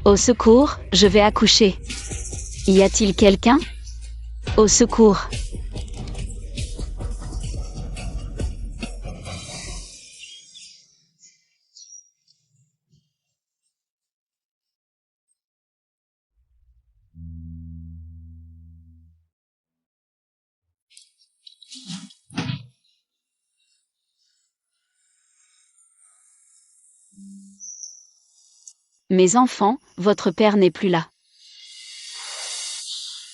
Au secours, je vais accoucher. Y a-t-il quelqu'un? Au secours. Mes enfants, votre père n'est plus là.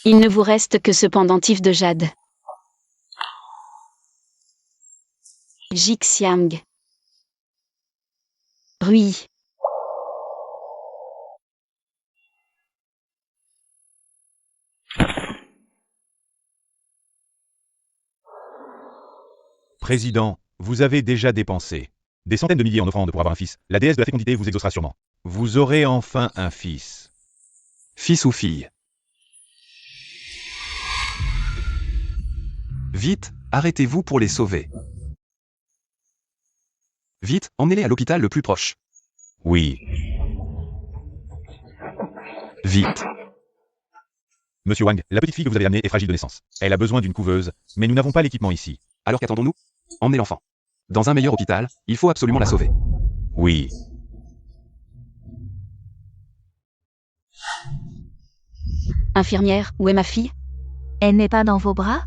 Il ne vous reste que ce pendentif de jade. Jixiang. Rui. Président, vous avez déjà dépensé des centaines de milliers en offrande pour avoir un fils. La déesse de la fécondité vous exaucera sûrement. Vous aurez enfin un fils. Fils ou fille? Vite, arrêtez-vous pour les sauver. Vite, emmenez-les à l'hôpital le plus proche. Oui. Vite. Monsieur Wang, la petite fille que vous avez amenée est fragile de naissance. Elle a besoin d'une couveuse, mais nous n'avons pas l'équipement ici. Alors qu'attendons-nous? Emmenez l'enfant. Dans un meilleur hôpital, il faut absolument la sauver. Oui. Infirmière, où est ma fille? Elle n'est pas dans vos bras?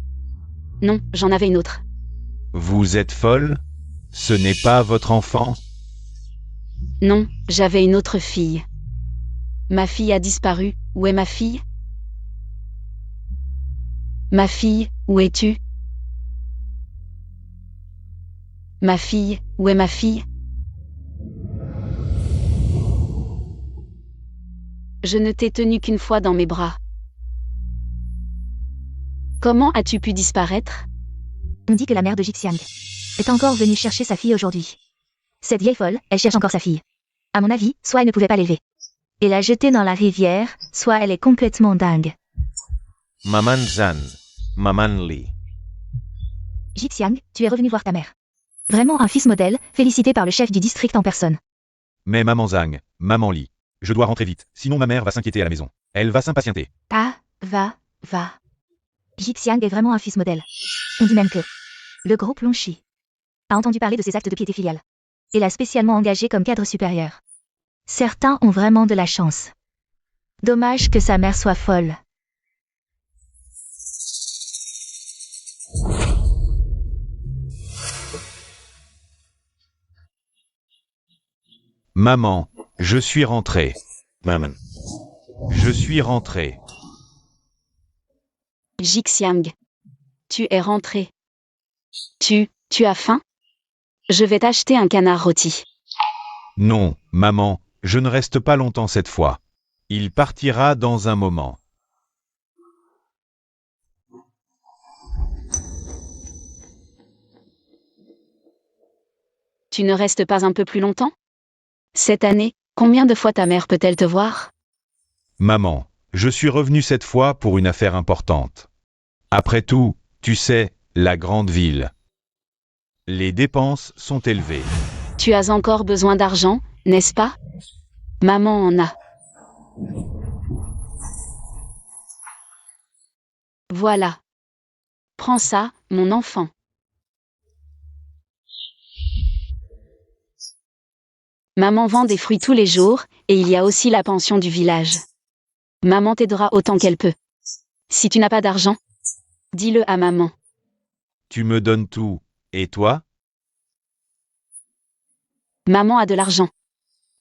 Non, j'en avais une autre. Vous êtes folle? Ce n'est pas votre enfant? Non, j'avais une autre fille. Ma fille a disparu, où est ma fille? Ma fille, où es-tu? Ma fille, où est ma fille? Je ne t'ai tenue qu'une fois dans mes bras. Comment as-tu pu disparaître? On dit que la mère de Jixiang est encore venue chercher sa fille aujourd'hui. Cette vieille folle, elle cherche encore sa fille. À mon avis, soit elle ne pouvait pas l'élever et la jeter dans la rivière, soit elle est complètement dingue. Maman Zhan, Maman Li. Jixiang, tu es revenu voir ta mère. Vraiment un fils modèle, félicité par le chef du district en personne. Mais maman Zhang, maman Li, je dois rentrer vite, sinon ma mère va s'inquiéter à la maison. Elle va s'impatienter. Ah, va. Jixiang est vraiment un fils modèle. On dit même que le groupe Longxi a entendu parler de ses actes de piété filiale et l'a spécialement engagé comme cadre supérieur. Certains ont vraiment de la chance. Dommage que sa mère soit folle. Maman, je suis rentré. Maman. Je suis rentré. Jixiang. Tu es rentré. Tu as faim? Je vais t'acheter un canard rôti. Non, maman, je ne reste pas longtemps cette fois. Il partira dans un moment. Tu ne restes pas un peu plus longtemps? Cette année, combien de fois ta mère peut-elle te voir? Maman, je suis revenu cette fois pour une affaire importante. Après tout, tu sais, la grande ville. Les dépenses sont élevées. Tu as encore besoin d'argent, n'est-ce pas? Maman en a. Voilà. Prends ça, mon enfant. Maman vend des fruits tous les jours, et il y a aussi la pension du village. Maman t'aidera autant qu'elle peut. Si tu n'as pas d'argent, dis-le à maman. Tu me donnes tout, et toi? Maman a de l'argent.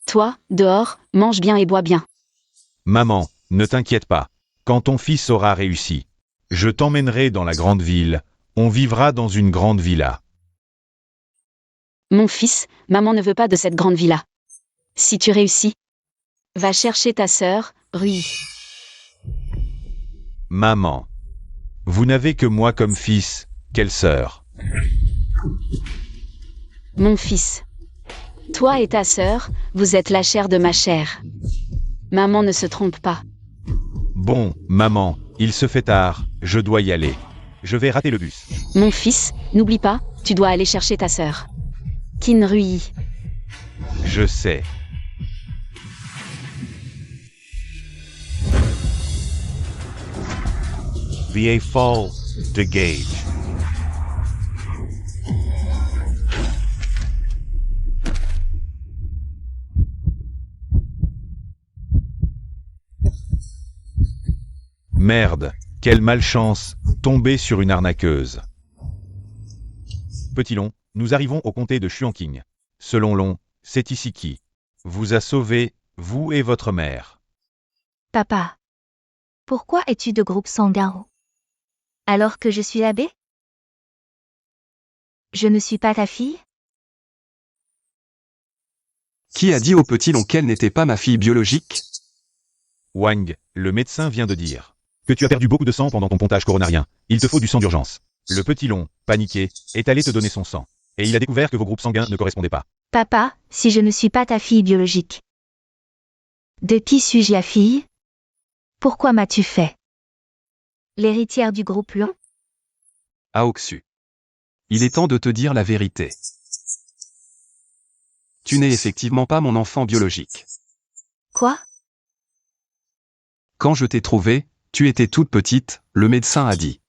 Toi, dehors, mange bien et bois bien. Maman, ne t'inquiète pas. Quand ton fils aura réussi, je t'emmènerai dans la grande ville. On vivra dans une grande villa. Mon fils, maman ne veut pas de cette grande villa. Si tu réussis, va chercher ta sœur, Rui. Maman, vous n'avez que moi comme fils, quelle sœur? Mon fils. Toi et ta sœur, vous êtes la chair de ma chair. Maman ne se trompe pas. Bon, maman, il se fait tard, je dois y aller. Je vais rater le bus. Mon fils, n'oublie pas, tu dois aller chercher ta sœur. Qin Rui. Je sais. VA Fall de Gage. Merde, quelle malchance, tomber sur une arnaqueuse. Petit Long, nous arrivons au comté de Xuanqing. Selon Long, c'est ici qui vous a sauvé, vous et votre mère. Papa. Pourquoi es-tu de groupe sanguin alors que je suis l'abbé? Je ne suis pas ta fille? Qui a dit au petit Long qu'elle n'était pas ma fille biologique? Wang, le médecin vient de dire que tu as perdu beaucoup de sang pendant ton pontage coronarien. Il te faut du sang d'urgence. Le petit Long, paniqué, est allé te donner son sang. Et il a découvert que vos groupes sanguins ne correspondaient pas. Papa, si je ne suis pas ta fille biologique, de qui suis-je la fille? Pourquoi m'as-tu fait l'héritière du groupe Long? Aoxu. Il est temps de te dire la vérité. Tu n'es effectivement pas mon enfant biologique. Quoi? Quand je t'ai trouvé, tu étais toute petite, le médecin a dit.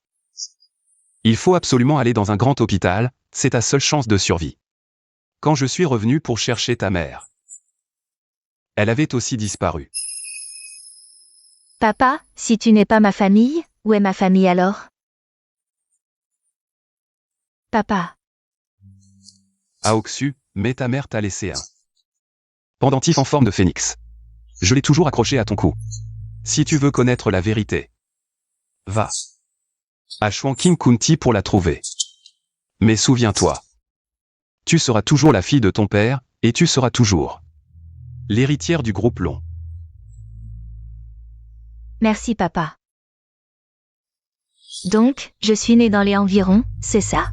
Il faut absolument aller dans un grand hôpital, c'est ta seule chance de survie. Quand je suis revenu pour chercher ta mère, elle avait aussi disparu. Papa, si tu n'es pas ma famille, où est ma famille alors? Papa. Aoxu, mais ta mère t'a laissé un pendentif en forme de phénix. Je l'ai toujours accroché à ton cou. Si tu veux connaître la vérité, va à Xuanqing County pour la trouver. Mais souviens-toi, tu seras toujours la fille de ton père, et tu seras toujours l'héritière du groupe Long. Merci papa. Donc, je suis née dans les environs, c'est ça?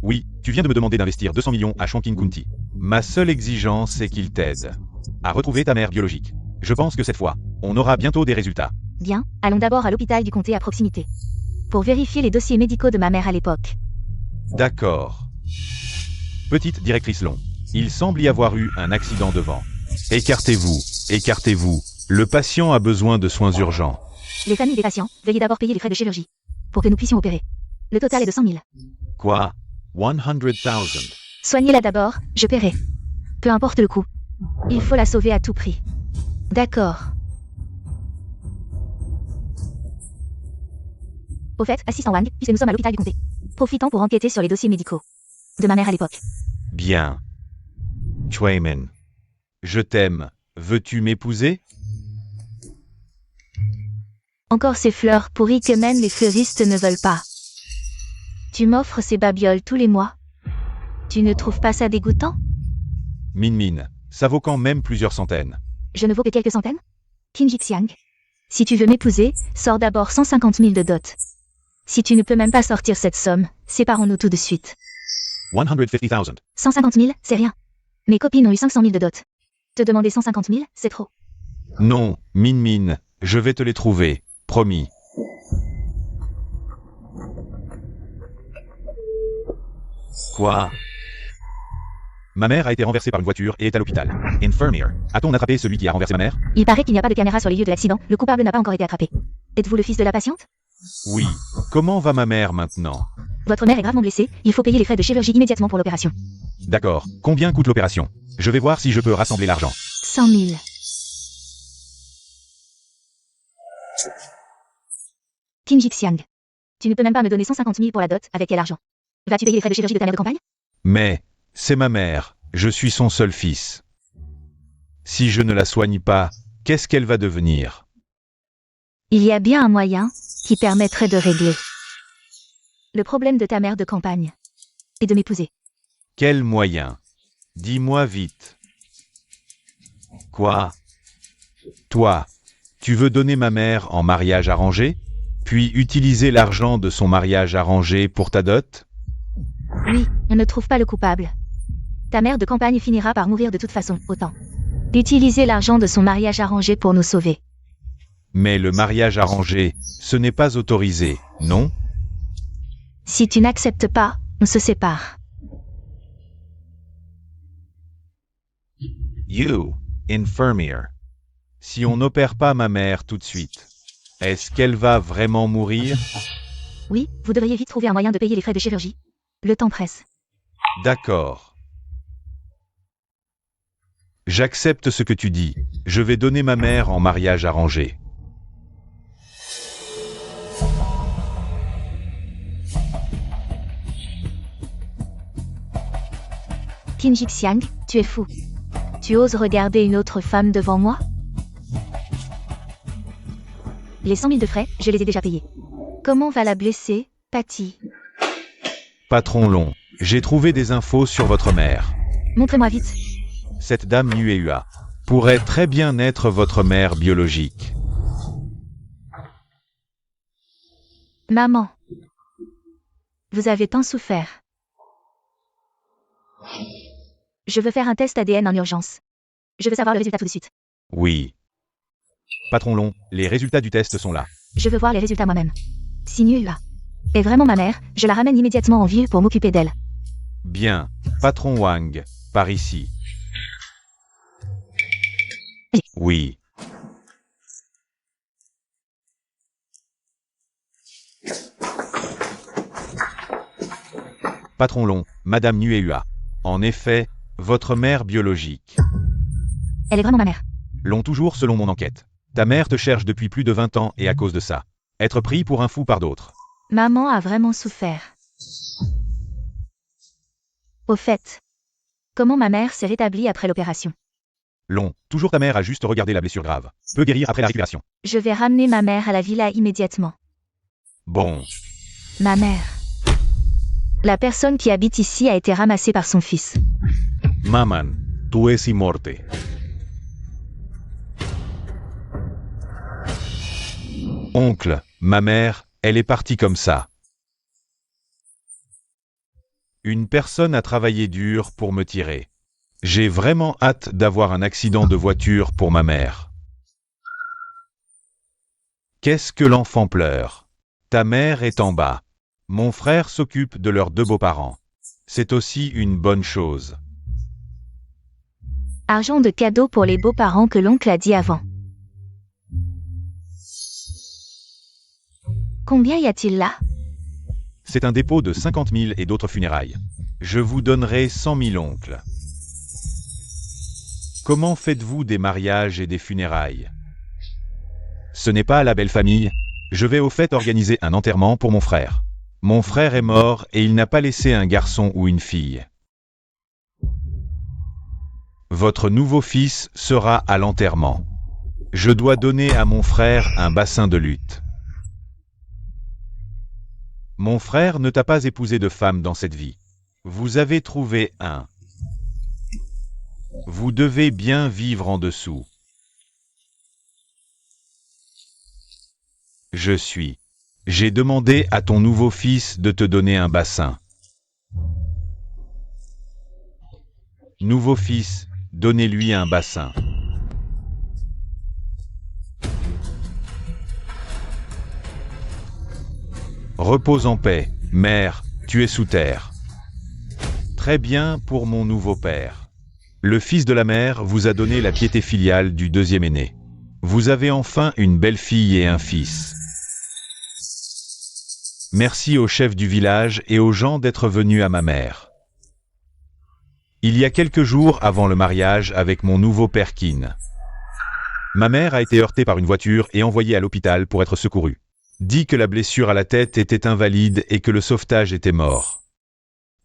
Oui, tu viens de me demander d'investir 200 millions à Xuanqing County. Ma seule exigence est qu'il t'aide à retrouver ta mère biologique. Je pense que cette fois, on aura bientôt des résultats. Bien, allons d'abord à l'hôpital du comté à proximité. Pour vérifier les dossiers médicaux de ma mère à l'époque. D'accord. Petite directrice Long, il semble y avoir eu un accident devant. Écartez-vous, écartez-vous. Le patient a besoin de soins urgents. Les familles des patients, veuillez d'abord payer les frais de chirurgie. Pour que nous puissions opérer. Le total est de 100 000. Quoi? 100,000. Soignez-la d'abord, je paierai. Peu importe le coût. Il faut la sauver à tout prix. D'accord. Au fait, assistant Wang, puisque nous sommes à l'hôpital du comté. Profitons pour enquêter sur les dossiers médicaux de ma mère à l'époque. Bien. Chuimin. Je t'aime. Veux-tu m'épouser? Encore ces fleurs pourries que même les fleuristes ne veulent pas. Tu m'offres ces babioles tous les mois. Tu ne trouves pas ça dégoûtant? Min Min, ça vaut quand même plusieurs centaines. Je ne vaux que quelques centaines? Qin Jixiang. Si tu veux m'épouser, sors d'abord 150 000 de dot. Si tu ne peux même pas sortir cette somme, séparons-nous tout de suite. 150,000. 150 000, c'est rien. Mes copines ont eu 500 000 de dot. Te demander 150 000, c'est trop. Non, Min Min, je vais te les trouver, promis. Quoi? Ma mère a été renversée par une voiture et est à l'hôpital. Infirmier. A-t-on attrapé celui qui a renversé ma mère? Il paraît qu'il n'y a pas de caméra sur les lieux de l'accident, le coupable n'a pas encore été attrapé. Êtes-vous le fils de la patiente? Oui. Comment va ma mère maintenant? Votre mère est gravement blessée, il faut payer les frais de chirurgie immédiatement pour l'opération. D'accord. Combien coûte l'opération? Je vais voir si je peux rassembler l'argent. 100 000. Qin Jixiang. Tu ne peux même pas me donner 150 000 pour la dot, avec quel argent? Vas-tu payer les frais de chirurgie de ta mère de campagne? Mais, c'est ma mère. Je suis son seul fils. Si je ne la soigne pas, qu'est-ce qu'elle va devenir? Il y a bien un moyen qui permettrait de régler le problème de ta mère de campagne et de m'épouser. Quel moyen? Dis-moi vite. Quoi? Toi, tu veux donner ma mère en mariage arrangé, puis utiliser l'argent de son mariage arrangé pour ta dot? Oui, on ne trouve pas le coupable. Ta mère de campagne finira par mourir de toute façon, autant utiliser l'argent de son mariage arrangé pour nous sauver. Mais le mariage arrangé, ce n'est pas autorisé, non? Si tu n'acceptes pas, on se sépare. You. Infirmier. Si on n'opère pas ma mère tout de suite, Est-ce qu'elle va vraiment mourir? Oui, vous devriez vite trouver un moyen de payer les frais de chirurgie. Le temps presse. D'accord. J'accepte ce que tu dis. Je vais donner ma mère en mariage arrangé. Qin Jixiang, tu es fou. Tu oses regarder une autre femme devant moi? Les 100 000 de frais, je les ai déjà payés. Comment va la blessée, Patty? Patron Long, j'ai trouvé des infos sur votre mère. Montrez-moi vite. Cette dame Nuehua pourrait très bien être votre mère biologique. Maman. Vous avez tant souffert. Je veux faire un test ADN en urgence. Je veux savoir le résultat tout de suite. Oui. Patron Long, les résultats du test sont là. Je veux voir les résultats moi-même. Si Nuehua est vraiment ma mère, je la ramène immédiatement en ville pour m'occuper d'elle. Bien. Patron Wang, par ici. Oui. Patron Long, Madame Nuehua. En effet, votre mère biologique. Elle est vraiment ma mère. Long toujours selon mon enquête. Ta mère te cherche depuis plus de 20 ans et à cause de ça. Être pris pour un fou par d'autres. Maman a vraiment souffert. Au fait, comment ma mère s'est rétablie après l'opération? Long, toujours ta mère a juste regardé la blessure grave. Peut guérir après la récupération. Je vais ramener ma mère à la villa immédiatement. Bon. Ma mère. La personne qui habite ici a été ramassée par son fils. Maman, tu es morte. Oncle, ma mère, elle est partie comme ça. Une personne a travaillé dur pour me tirer. J'ai vraiment hâte d'avoir un accident de voiture pour ma mère. Qu'est-ce que l'enfant pleure? Ta mère est en bas. Mon frère s'occupe de leurs deux beaux-parents. C'est aussi une bonne chose. Argent de cadeau pour les beaux-parents que l'oncle a dit avant. Combien y a-t-il là? C'est un dépôt de 50 000 et d'autres funérailles. Je vous donnerai 100 000 oncles. Comment faites-vous des mariages et des funérailles? Ce n'est pas la belle famille. Je vais au fait organiser un enterrement pour mon frère. Mon frère est mort et il n'a pas laissé un garçon ou une fille. Votre nouveau fils sera à l'enterrement. Je dois donner à mon frère un bassin de lutte. Mon frère ne t'a pas épousé de femme dans cette vie. Vous avez trouvé un. Vous devez bien vivre en dessous. Je suis. J'ai demandé à ton nouveau fils de te donner un bassin. Nouveau fils, donnez-lui un bassin. Repose en paix, mère, tu es sous terre. Très bien pour mon nouveau père. Le fils de la mère vous a donné la piété filiale du deuxième aîné. Vous avez enfin une belle-fille et un fils. Merci au chef du village et aux gens d'être venus à ma mère. Il y a quelques jours avant le mariage avec mon nouveau père Qin. Ma mère a été heurtée par une voiture et envoyée à l'hôpital pour être secourue. Dit que la blessure à la tête était invalide et que le sauvetage était mort.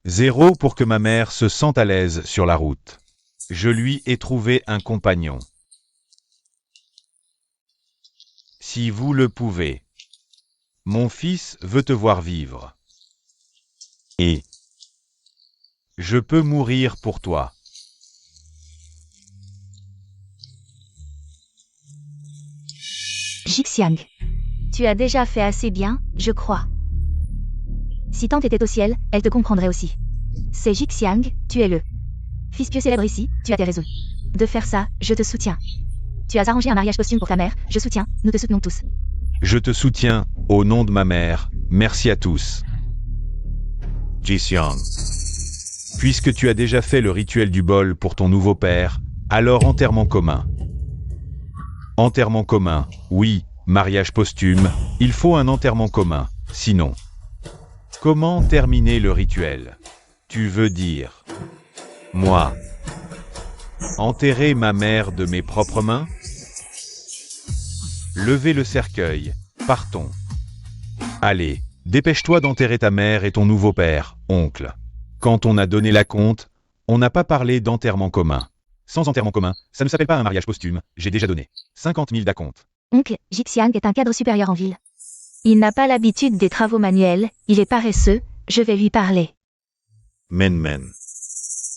0 pour que ma mère se sente à l'aise sur la route. Je lui ai trouvé un compagnon. Si vous le pouvez. Mon fils veut te voir vivre. Et je peux mourir pour toi. Jixiang. Tu as déjà fait assez bien, je crois. Si tante était au ciel, elle te comprendrait aussi. C'est Jixiang, tu es le fils pieux célèbre ici, tu as tes raisons. De faire ça, je te soutiens. Tu as arrangé un mariage posthume pour ta mère, je soutiens, nous te soutenons tous. Je te soutiens, au nom de ma mère, merci à tous. Jixiang. Puisque tu as déjà fait le rituel du bol pour ton nouveau père, alors enterrement commun. Enterrement commun, oui, mariage posthume, il faut un enterrement commun, sinon. Comment terminer le rituel? Tu veux dire? Moi. Enterrer ma mère de mes propres mains? Levez le cercueil, partons. Allez, dépêche-toi d'enterrer ta mère et ton nouveau père, oncle. Quand on a donné la compte, on n'a pas parlé d'enterrement commun. Sans enterrement commun, ça ne s'appelle pas un mariage posthume, j'ai déjà donné 50 000 d'acompte. Oncle, Jixiang est un cadre supérieur en ville. Il n'a pas l'habitude des travaux manuels, il est paresseux, je vais lui parler. Men.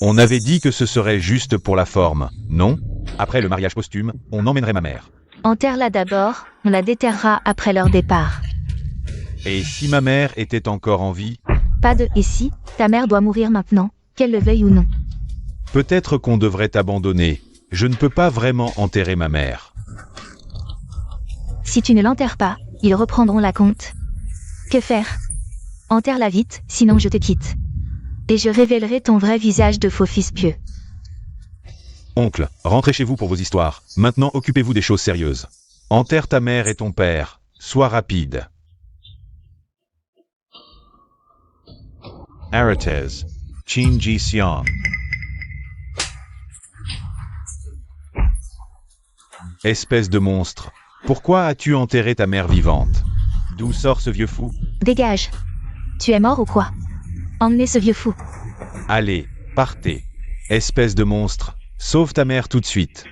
On avait dit que ce serait juste pour la forme, non? Après le mariage posthume, on emmènerait ma mère. Enterre-la d'abord, on la déterrera après leur départ. Et si ma mère était encore en vie? Pas de « et si », ta mère doit mourir maintenant, qu'elle le veuille ou non. Peut-être qu'on devrait t'abandonner. Je ne peux pas vraiment enterrer ma mère. Si tu ne l'enterres pas, ils reprendront la compte. Que faire? Enterre-la vite, sinon je te quitte. Et je révélerai ton vrai visage de faux fils pieux. Oncle, rentrez chez vous pour vos histoires. Maintenant, occupez-vous des choses sérieuses. Enterre ta mère et ton père. Sois rapide. Arates. Qin Ji Xiang. Espèce de monstre. Pourquoi as-tu enterré ta mère vivante? D'où sort ce vieux fou? Dégage. Tu es mort ou quoi? Emmenez ce vieux fou. Allez, partez. Espèce de monstre. Sauve ta mère tout de suite.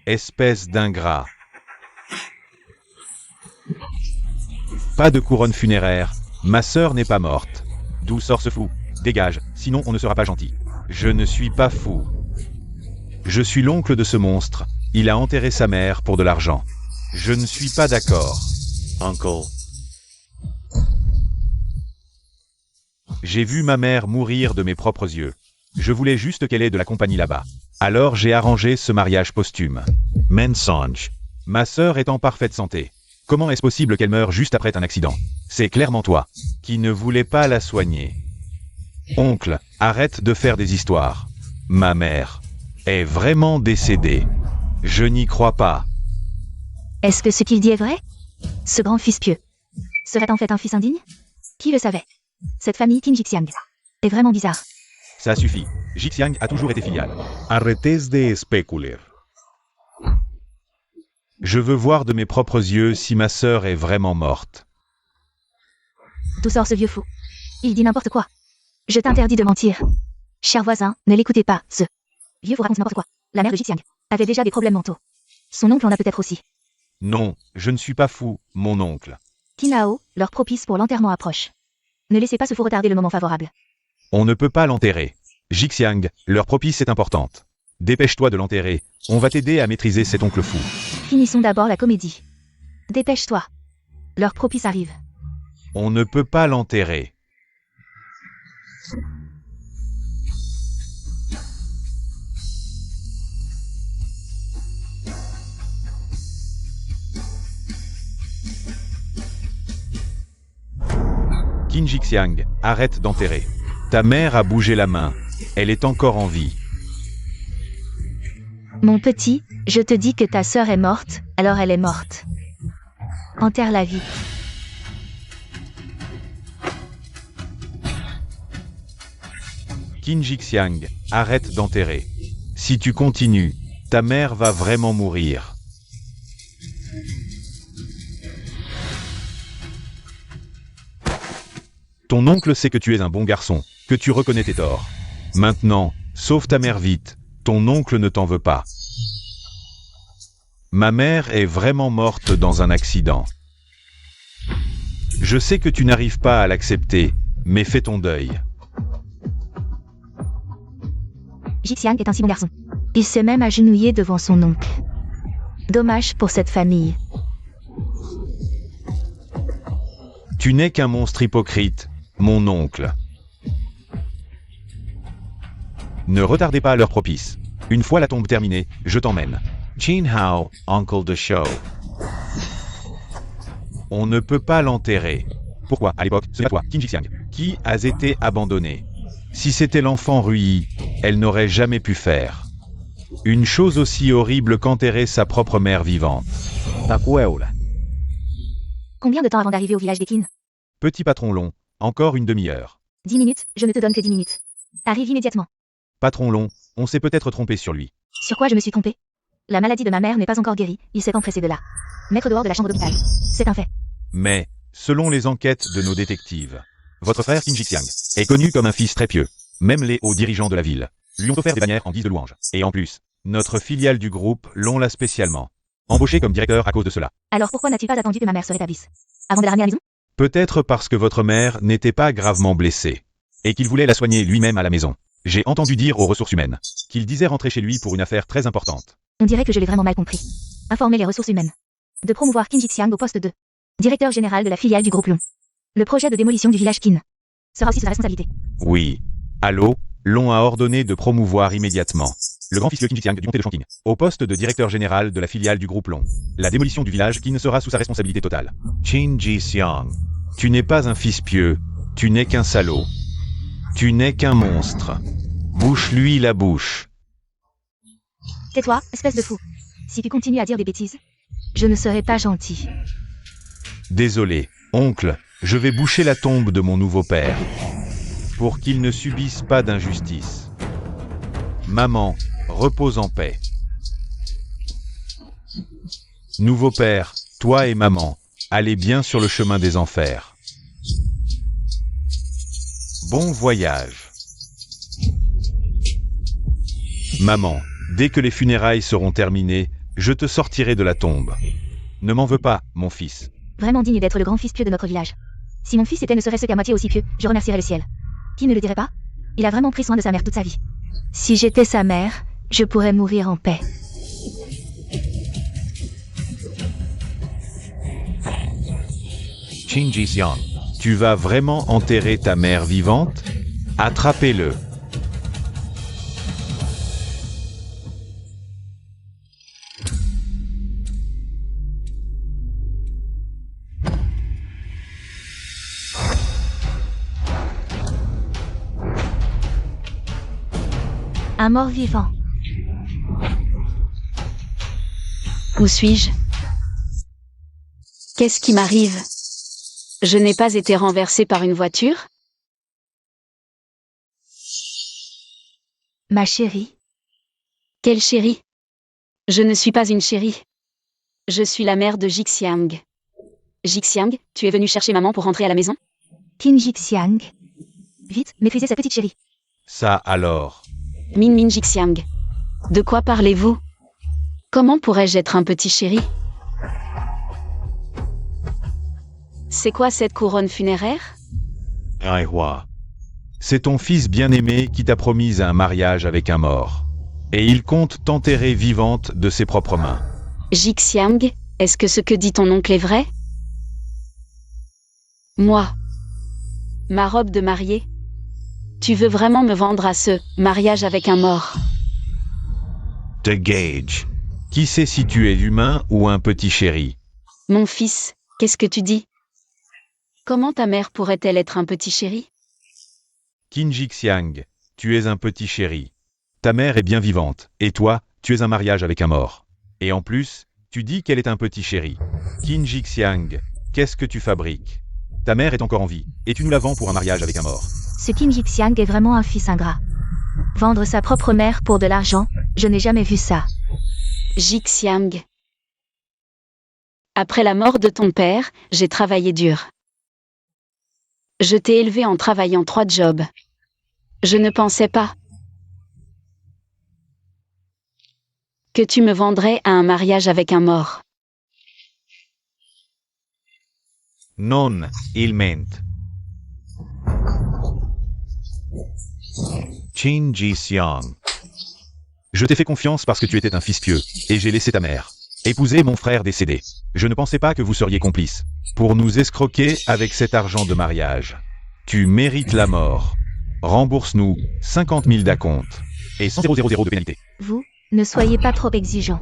Espèce d'ingrat. Pas de couronne funéraire. Ma sœur n'est pas morte. D'où sort ce fou? Dégage, sinon on ne sera pas gentil. Je ne suis pas fou. Je suis l'oncle de ce monstre. Il a enterré sa mère pour de l'argent. Je ne suis pas d'accord. Uncle. J'ai vu ma mère mourir de mes propres yeux. Je voulais juste qu'elle ait de la compagnie là-bas. Alors j'ai arrangé ce mariage posthume. Mensonge. Ma sœur est en parfaite santé. Comment est-ce possible qu'elle meure juste après un accident? C'est clairement toi, qui ne voulais pas la soigner. Oncle, arrête de faire des histoires. Ma mère est vraiment décédée. Je n'y crois pas. Est-ce que ce qu'il dit est vrai? Ce grand fils pieux serait en fait un fils indigne? Qui le savait? Cette famille Qin Jixiang est vraiment bizarre. Ça suffit. Jixiang a toujours été filial. Arrêtez de especuler. Je veux voir de mes propres yeux si ma sœur est vraiment morte. D'où sort ce vieux fou? Il dit n'importe quoi. Je t'interdis de mentir. Cher voisin, ne l'écoutez pas, ce vieux vous raconte n'importe quoi. La mère de Jixiang avait déjà des problèmes mentaux. Son oncle en a peut-être aussi. Non, je ne suis pas fou, mon oncle. Tinao, l'heure propice pour l'enterrement approche. Ne laissez pas ce fou retarder le moment favorable. On ne peut pas l'enterrer. Jixiang, l'heure propice est importante. Dépêche-toi de l'enterrer. On va t'aider à maîtriser cet oncle fou. Finissons d'abord la comédie. Dépêche-toi. L'heure propice arrive. On ne peut pas l'enterrer. Qin Jixiang, arrête d'enterrer. Ta mère a bougé la main. Elle est encore en vie. Mon petit, je te dis que ta sœur est morte, alors elle est morte. Enterre-la vite. Qin Jixiang, arrête d'enterrer. Si tu continues, ta mère va vraiment mourir. Ton oncle sait que tu es un bon garçon, que tu reconnais tes torts. Maintenant, sauve ta mère vite, ton oncle ne t'en veut pas. Ma mère est vraiment morte dans un accident. Je sais que tu n'arrives pas à l'accepter, mais fais ton deuil. Jixiang est un si bon garçon. Il s'est même agenouillé devant son oncle. Dommage pour cette famille. Tu n'es qu'un monstre hypocrite, mon oncle. Ne retardez pas l'heure propice. Une fois la tombe terminée, je t'emmène. Qin Hao, uncle de show. On ne peut pas l'enterrer. Pourquoi, à l'époque, ce n'est pas toi, Qin Jixiang, qui as été abandonné. Si c'était l'enfant Rui, elle n'aurait jamais pu faire. Une chose aussi horrible qu'enterrer sa propre mère vivante. Takueula. Combien de temps avant d'arriver au village des Qin? Petit patron long, encore une demi-heure. 10 minutes, je ne te donne que 10 minutes. Arrive immédiatement. Patron long, on s'est peut-être trompé sur lui. Sur quoi je me suis trompée? La maladie de ma mère n'est pas encore guérie, il s'est empressé de la mettre dehors de la chambre d'hôpital. C'est un fait. Mais, selon les enquêtes de nos détectives, votre frère Kim Ji-xiang est connu comme un fils très pieux. Même les hauts dirigeants de la ville lui ont offert des bannières en guise de louange. Et en plus, notre filiale du groupe l'on l'a spécialement embauché comme directeur à cause de cela. Alors pourquoi n'a-t-il pas attendu que ma mère se rétablisse avant de la ramener à la maison? Peut-être parce que votre mère n'était pas gravement blessée et qu'il voulait la soigner lui-même à la maison. J'ai entendu dire aux ressources humaines qu'il disait rentrer chez lui pour une affaire très importante. On dirait que je l'ai vraiment mal compris. Informer les ressources humaines. De promouvoir Qin Ji-xiang au poste de directeur général de la filiale du groupe Long. Le projet de démolition du village Qin sera aussi sous sa responsabilité. Oui. Allô, l'on a ordonné de promouvoir immédiatement le grand-fils de Kim Ji-xiang du comté de Chongqing au poste de directeur général de la filiale du groupe Long. La démolition du village Qin sera sous sa responsabilité totale. Qin Ji-xiang. Tu n'es pas un fils pieux, tu n'es qu'un salaud. Tu n'es qu'un monstre. Bouche-lui la bouche. Tais-toi, espèce de fou. Si tu continues à dire des bêtises, je ne serai pas gentil. Désolé, oncle, je vais boucher la tombe de mon nouveau père pour qu'il ne subisse pas d'injustice. Maman, repose en paix. Nouveau père, toi et maman, allez bien sur le chemin des enfers. Bon voyage. Maman, dès que les funérailles seront terminées, je te sortirai de la tombe. Ne m'en veux pas, mon fils. Vraiment digne d'être le grand-fils pieux de notre village. Si mon fils était ne serait-ce qu'à moitié aussi pieux, je remercierais le ciel. Qui ne le dirait pas? Il a vraiment pris soin de sa mère toute sa vie. Si j'étais sa mère, je pourrais mourir en paix. Qin Ji-xiang. Tu vas vraiment enterrer ta mère vivante? Attrapez-le. Un mort-vivant. Où suis-je? Qu'est-ce qui m'arrive? Je n'ai pas été renversée par une voiture? Ma chérie. Quelle chérie? Je ne suis pas une chérie. Je suis la mère de Ji-xiang. Ji-xiang, tu es venu chercher maman pour rentrer à la maison? Qin Ji-xiang. Vite, maîtrisez sa petite chérie. Ça alors. Min Ji-xiang. De quoi parlez-vous? Comment pourrais-je être un petit chéri? C'est quoi cette couronne funéraire? Aihua. C'est ton fils bien-aimé qui t'a promis un mariage avec un mort. Et il compte t'enterrer vivante de ses propres mains. Ji-xiang, est-ce que ce que dit ton oncle est vrai? Moi. Ma robe de mariée? Tu veux vraiment me vendre à ce mariage avec un mort? Te gage. Qui sait si tu es humain ou un petit chéri? Mon fils, qu'est-ce que tu dis? Comment ta mère pourrait-elle être un petit chéri? Qin Ji-xiang, tu es un petit chéri. Ta mère est bien vivante, et toi, tu es un mariage avec un mort. Et en plus, tu dis qu'elle est un petit chéri. Qin Ji-xiang, qu'est-ce que tu fabriques? Ta mère est encore en vie, et tu nous la vends pour un mariage avec un mort. Ce Qin Ji-xiang est vraiment un fils ingrat. Vendre sa propre mère pour de l'argent, je n'ai jamais vu ça. Ji-xiang. Après la mort de ton père, j'ai travaillé dur. Je t'ai élevé en travaillant 3 jobs. Je ne pensais pas que tu me vendrais à un mariage avec un mort. Non, il ment. Qin Ji-xiang. Je t'ai fait confiance parce que tu étais un fils pieux, et j'ai laissé ta mère épouser mon frère décédé. Je ne pensais pas que vous seriez complices pour nous escroquer avec cet argent de mariage. Tu mérites la mort. Rembourse-nous 50 000 d'acompte et 100 000 de pénalité. Vous, ne soyez pas trop exigeant.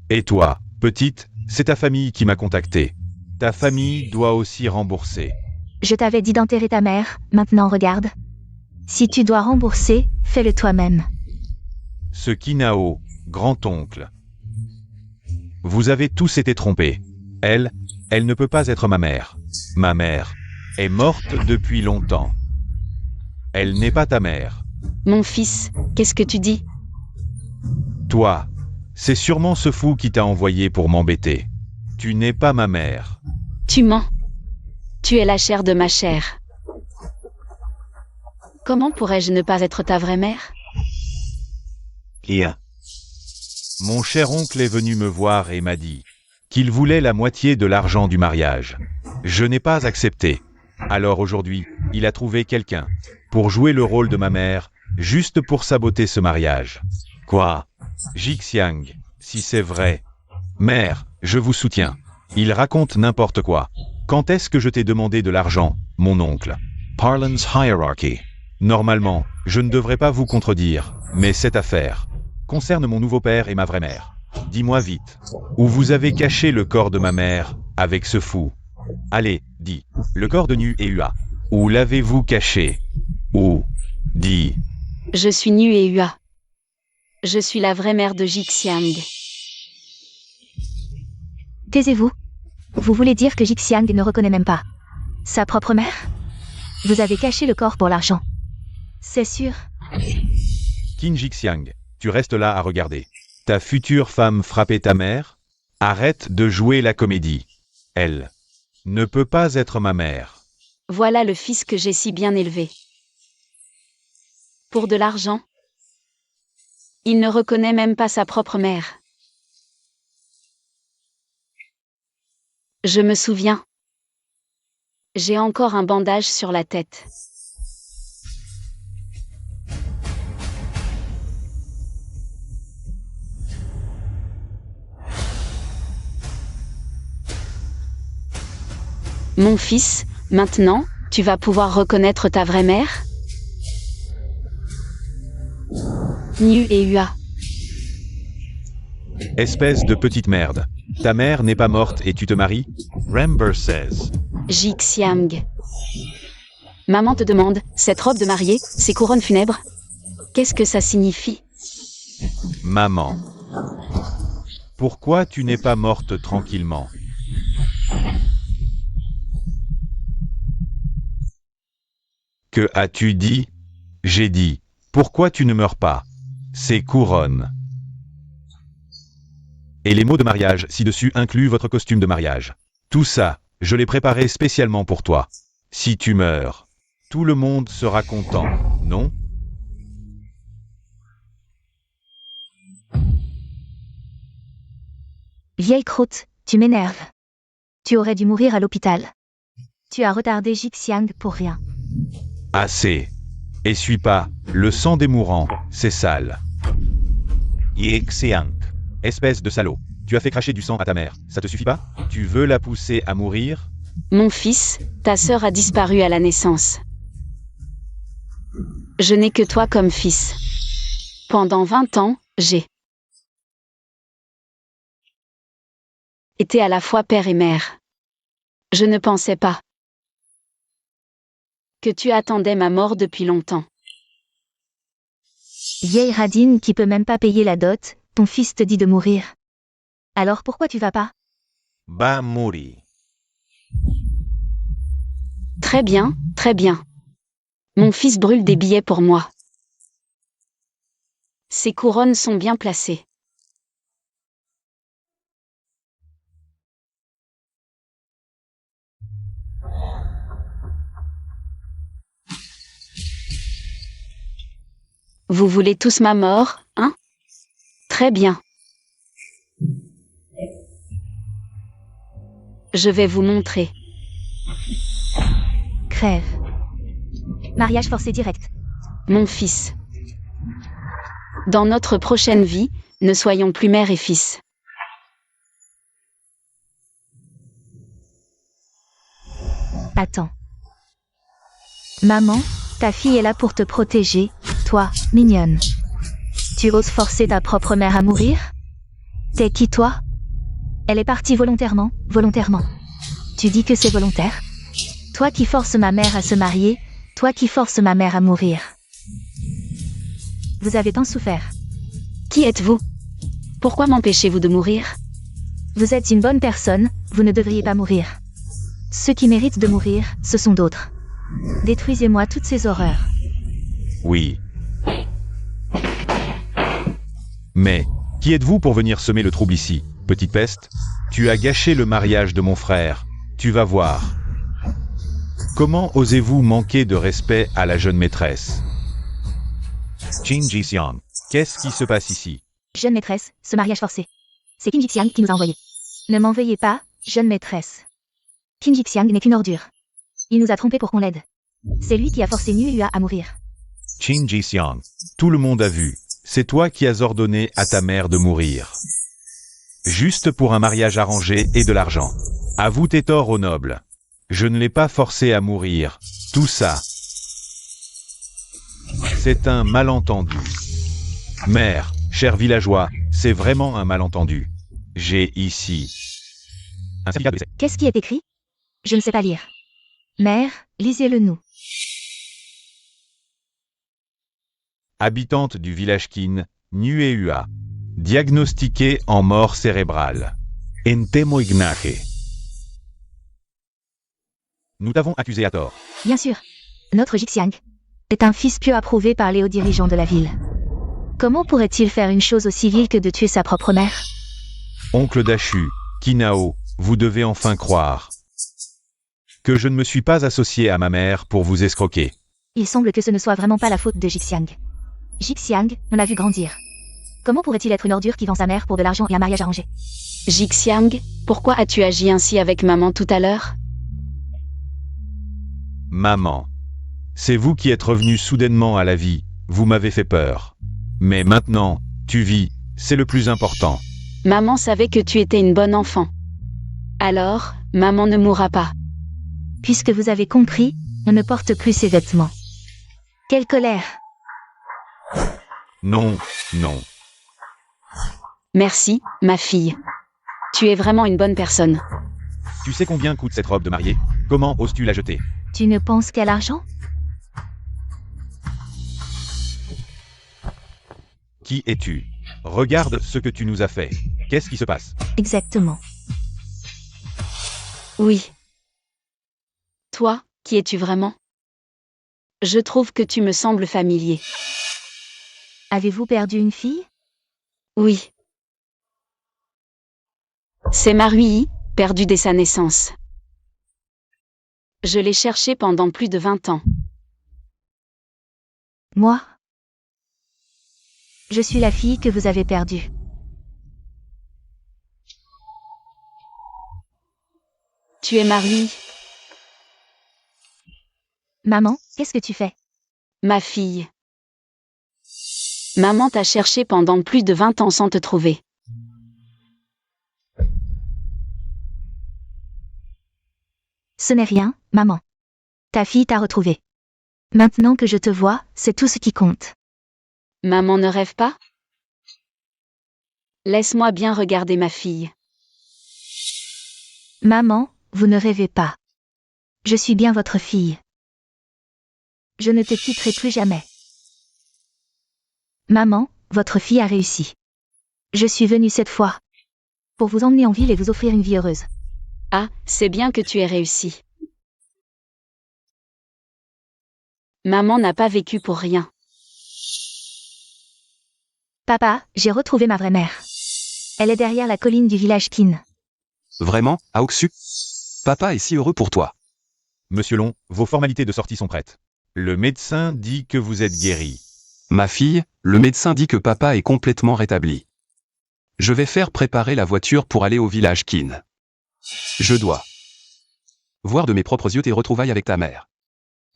Et toi, petite, c'est ta famille qui m'a contacté. Ta famille doit aussi rembourser. Je t'avais dit d'enterrer ta mère, maintenant regarde. Si tu dois rembourser, fais-le toi-même. Ce Kinao, grand-oncle. Vous avez tous été trompés. Elle ne peut pas être ma mère. Ma mère est morte depuis longtemps. Elle n'est pas ta mère. Mon fils, qu'est-ce que tu dis? Toi, c'est sûrement ce fou qui t'a envoyé pour m'embêter. Tu n'es pas ma mère. Tu mens. Tu es la chair de ma chair. Comment pourrais-je ne pas être ta vraie mère? Here. Mon cher oncle est venu me voir et m'a dit qu'il voulait la moitié de l'argent du mariage. Je n'ai pas accepté. Alors aujourd'hui, il a trouvé quelqu'un pour jouer le rôle de ma mère, juste pour saboter ce mariage. Quoi? Jixiang, si c'est vrai. Mère, je vous soutiens. Il raconte n'importe quoi. Quand est-ce que je t'ai demandé de l'argent, mon oncle? Parlance hierarchy. Normalement, je ne devrais pas vous contredire, mais cette affaire concerne mon nouveau père et ma vraie mère. Dis-moi vite, où vous avez caché le corps de ma mère avec ce fou? Allez, dis, le corps de Nu et Ua. Où l'avez-vous caché? Où? Dis. Je suis Nu et Ua. Je suis la vraie mère de Jixiang. Taisez-vous. Vous voulez dire que Jixiang ne reconnaît même pas sa propre mère? Vous avez caché le corps pour l'argent. C'est sûr. Qin Jixiang, tu restes là à regarder. Ta future femme frappait ta mère? Arrête de jouer la comédie. Elle ne peut pas être ma mère. Voilà le fils que j'ai si bien élevé. Pour de l'argent? Il ne reconnaît même pas sa propre mère. Je me souviens. J'ai encore un bandage sur la tête. Mon fils, maintenant, tu vas pouvoir reconnaître ta vraie mère? Nu et Ua. Espèce de petite merde. Ta mère n'est pas morte et tu te maries? Rember says. Jixiang. Maman te demande, cette robe de mariée, ces couronnes funèbres? Qu'est-ce que ça signifie? Maman. Pourquoi tu n'es pas morte tranquillement? Que as-tu dit? J'ai dit, pourquoi tu ne meurs pas? Ces couronnes. Et les mots de mariage ci-dessus incluent votre costume de mariage. Tout ça, je l'ai préparé spécialement pour toi. Si tu meurs, tout le monde sera content, non? Vieille croûte, tu m'énerves. Tu aurais dû mourir à l'hôpital. Tu as retardé Jixiang pour rien. Assez. Essuie pas, le sang des mourants, c'est sale. Yixiang. Espèce de salaud. Tu as fait cracher du sang à ta mère, ça te suffit pas? Tu veux la pousser à mourir? Mon fils, ta sœur a disparu à la naissance. Je n'ai que toi comme fils. Pendant 20 ans, j'ai été à la fois père et mère. Je ne pensais pas que tu attendais ma mort depuis longtemps. Vieille radine qui peut même pas payer la dot, ton fils te dit de mourir. Alors pourquoi tu vas pas? Ba muri. Très bien, très bien. Mon fils brûle des billets pour moi. Ces couronnes sont bien placées. Vous voulez tous ma mort, hein? Très bien. Je vais vous montrer. Crève. Mariage forcé direct. Mon fils. Dans notre prochaine vie, ne soyons plus mère et fils. Attends. Maman, ta fille est là pour te protéger, toi, mignonne. Tu oses forcer ta propre mère à mourir? T'es qui toi? Elle est partie volontairement, volontairement. Tu dis que c'est volontaire? Toi qui forces ma mère à se marier, toi qui forces ma mère à mourir. Vous avez tant souffert. Qui êtes-vous? Pourquoi m'empêchez-vous de mourir? Vous êtes une bonne personne, vous ne devriez pas mourir. Ceux qui méritent de mourir, ce sont d'autres. Détruisez-moi toutes ces horreurs. Oui. Mais, qui êtes-vous pour venir semer le trouble ici, petite peste? Tu as gâché le mariage de mon frère. Tu vas voir. Comment osez-vous manquer de respect à la jeune maîtresse? Jin Ji-seong. Qu'est-ce qui se passe ici? Jeune maîtresse, ce mariage forcé. C'est Kim Ji-xiang qui nous a envoyés. Ne m'en veuillez pas, jeune maîtresse. Kim Ji-xiang n'est qu'une ordure. Il nous a trompés pour qu'on l'aide. C'est lui qui a forcé Nue Hua à mourir. Jin Ji-seong. Tout le monde a vu. C'est toi qui as ordonné à ta mère de mourir. Juste pour un mariage arrangé et de l'argent. Avoue tes torts aux nobles. Je ne l'ai pas forcé à mourir. Tout ça. C'est un malentendu. Mère, cher villageois, c'est vraiment un malentendu. J'ai ici un certificat de décès. Qu'est-ce qui est écrit? Je ne sais pas lire. Mère, lisez-le nous. Habitante du village Qin, Nuehua. Diagnostiquée en mort cérébrale. Entemo ignaje. Nous t'avons accusé à tort. Bien sûr. Notre Jixiang est un fils pieux approuvé par les hauts dirigeants de la ville. Comment pourrait-il faire une chose aussi vile que de tuer sa propre mère? Oncle Dachu, Kinao, vous devez enfin croire que je ne me suis pas associé à ma mère pour vous escroquer. Il semble que ce ne soit vraiment pas la faute de Jixiang. Jixiang, on l'a vu grandir. Comment pourrait-il être une ordure qui vend sa mère pour de l'argent et un mariage arrangé? Jixiang, pourquoi as-tu agi ainsi avec maman tout à l'heure? Maman. C'est vous qui êtes revenu soudainement à la vie, vous m'avez fait peur. Mais maintenant, tu vis, c'est le plus important. Maman savait que tu étais une bonne enfant. Alors, maman ne mourra pas. Puisque vous avez compris, on ne porte plus ses vêtements. Quelle colère! Non, non. Merci, ma fille. Tu es vraiment une bonne personne. Tu sais combien coûte cette robe de mariée? Comment oses-tu la jeter? Tu ne penses qu'à l'argent? Qui es-tu? Regarde ce que tu nous as fait. Qu'est-ce qui se passe? Exactement. Oui. Toi, qui es-tu vraiment? Je trouve que tu me sembles familier. Avez-vous perdu une fille? Oui. C'est Marui, perdue dès sa naissance. Je l'ai cherchée pendant plus de 20 ans. Moi? Je suis la fille que vous avez perdue. Tu es Marui, Maman, qu'est-ce que tu fais? ma fille. Maman t'a cherché pendant plus de 20 ans sans te trouver. Ce n'est rien, maman. Ta fille t'a retrouvée. Maintenant que je te vois, c'est tout ce qui compte. Maman ne rêve pas? Laisse-moi bien regarder ma fille. Maman, vous ne rêvez pas. Je suis bien votre fille. Je ne te quitterai plus jamais. Maman, votre fille a réussi. Je suis venue cette fois pour vous emmener en ville et vous offrir une vie heureuse. Ah, c'est bien que tu aies réussi. Maman n'a pas vécu pour rien. Papa, j'ai retrouvé ma vraie mère. Elle est derrière la colline du village Qin. Vraiment, Aoksu? Papa est si heureux pour toi. Monsieur Long, vos formalités de sortie sont prêtes. Le médecin dit que vous êtes guéri. Ma fille, le médecin dit que papa est complètement rétabli. Je vais faire préparer la voiture pour aller au village Qin. Je dois voir de mes propres yeux tes retrouvailles avec ta mère.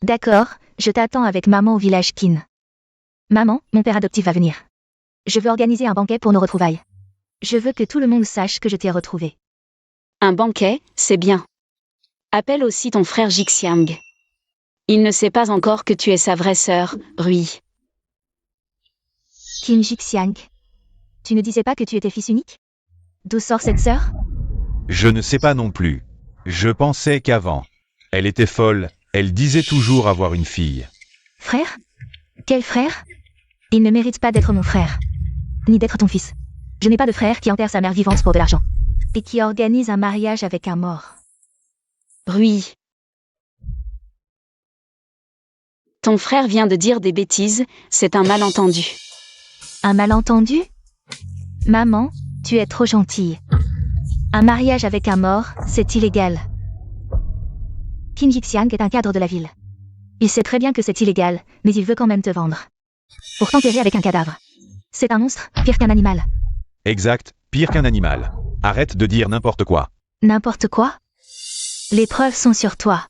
D'accord, je t'attends avec maman au village Qin. Maman, mon père adoptif va venir. Je veux organiser un banquet pour nos retrouvailles. Je veux que tout le monde sache que je t'ai retrouvé. Un banquet, c'est bien. Appelle aussi ton frère Jixiang. Il ne sait pas encore que tu es sa vraie sœur, Rui. Kim Jixiang. Tu ne disais pas que tu étais fils unique? D'où sort cette sœur? Je ne sais pas non plus. Je pensais qu'avant. Elle était folle, elle disait toujours avoir une fille. Frère? Quel frère? Il ne mérite pas d'être mon frère. Ni d'être ton fils. Je n'ai pas de frère qui enterre sa mère vivante pour de l'argent. et qui organise un mariage avec un mort. Rui. Ton frère vient de dire des bêtises, c'est un malentendu. Un malentendu? Maman, tu es trop gentille. Un mariage avec un mort, c'est illégal. Qin Jixiang est un cadre de la ville. Il sait très bien que c'est illégal, mais il veut quand même te vendre. Pour t'enterrer avec un cadavre. C'est un monstre, pire qu'un animal. Exact, pire qu'un animal. Arrête de dire n'importe quoi. N'importe quoi? Les preuves sont sur toi.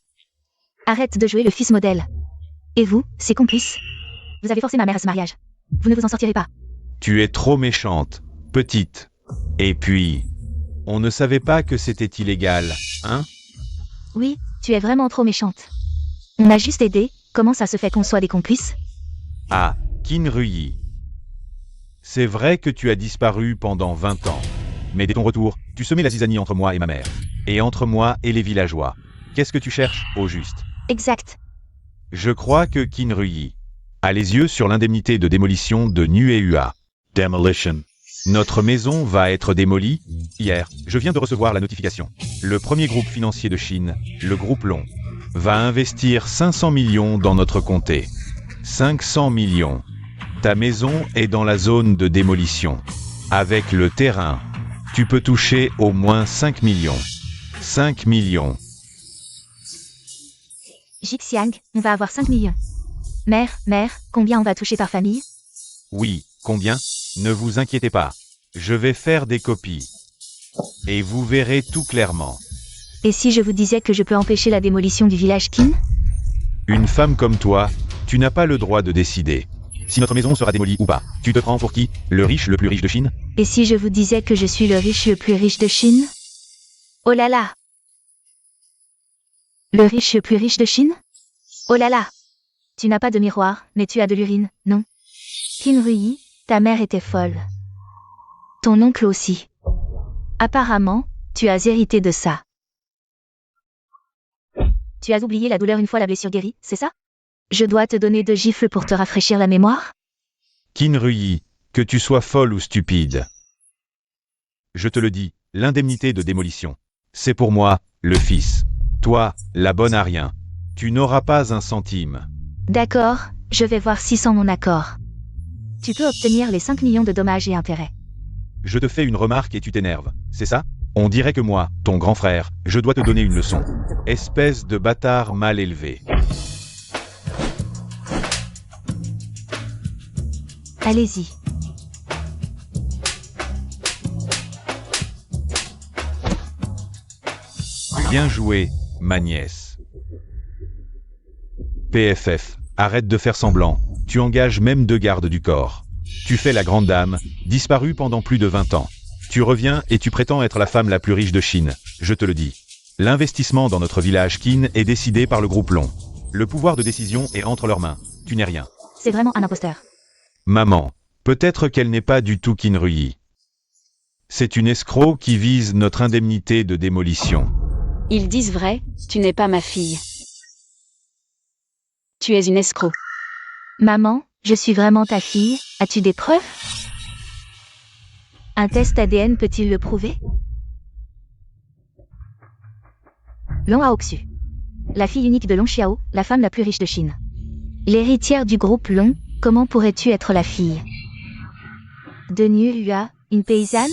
Arrête de jouer le fils modèle. Et vous, ses complices? Vous avez forcé ma mère à ce mariage. Vous ne vous en sortirez pas. Tu es trop méchante, petite. Et puis, on ne savait pas que c'était illégal, hein? Oui, tu es vraiment trop méchante. On a juste aidé, comment ça se fait qu'on soit des complices? Ah, Qin Rui. C'est vrai que tu as disparu pendant 20 ans. Mais dès ton retour, tu semais la zizanie entre moi et ma mère. Et entre moi et les villageois. Qu'est-ce que tu cherches, au juste? Exact. Je crois que Qin Rui a les yeux sur l'indemnité de démolition de Nuehua. Demolition. Notre maison va être démolie. Hier, je viens de recevoir la notification. Le premier groupe financier de Chine, le groupe Long, va investir 500 millions dans notre comté. 500 millions. Ta maison est dans la zone de démolition. Avec le terrain, tu peux toucher au moins 5 millions. 5 millions. Jixiang, on va avoir 5 millions. Mère, combien on va toucher par famille? Oui, combien? Ne vous inquiétez pas. Je vais faire des copies. Et vous verrez tout clairement. Et si je vous disais que je peux empêcher la démolition du village Qin? Une femme comme toi, tu n'as pas le droit de décider. Si notre maison sera démolie ou pas, tu te prends pour qui? Le riche le plus riche de Chine? Et si je vous disais que je suis le riche le plus riche de Chine? Oh là là! Le riche le plus riche de Chine? Oh là là! Tu n'as pas de miroir, mais tu as de l'urine, non? Qin Rui, ta mère était folle. Ton oncle aussi. Apparemment, tu as hérité de ça. Tu as oublié la douleur une fois la blessure guérie, c'est ça? Je dois te donner 2 gifles pour te rafraîchir la mémoire? Qin Rui, que tu sois folle ou stupide. Je te le dis, l'indemnité de démolition. C'est pour moi, le fils. Toi, la bonne à rien. Tu n'auras pas un centime. D'accord, je vais voir si sans mon accord. Tu peux obtenir les 5 millions de dommages et intérêts. Je te fais une remarque et tu t'énerves, c'est ça? On dirait que moi, ton grand frère, je dois te donner une leçon. Espèce de bâtard mal élevé. Allez-y. Bien joué, ma nièce. PFF, arrête de faire semblant, tu engages même 2 gardes du corps. Tu fais la grande dame, disparue pendant plus de 20 ans. Tu reviens et tu prétends être la femme la plus riche de Chine, je te le dis. L'investissement dans notre village Qin est décidé par le groupe Long. Le pouvoir de décision est entre leurs mains, tu n'es rien. C'est vraiment un imposteur. Maman, peut-être qu'elle n'est pas du tout Qin Rui. C'est une escroc qui vise notre indemnité de démolition. Ils disent vrai, tu n'es pas ma fille. Tu es une escroc. Maman, je suis vraiment ta fille, as-tu des preuves? Un test ADN peut-il le prouver? Long Haoxu. La fille unique de Long Xiao, la femme la plus riche de Chine. L'héritière du groupe Long, comment pourrais-tu être la fille de Nuehua, une paysanne?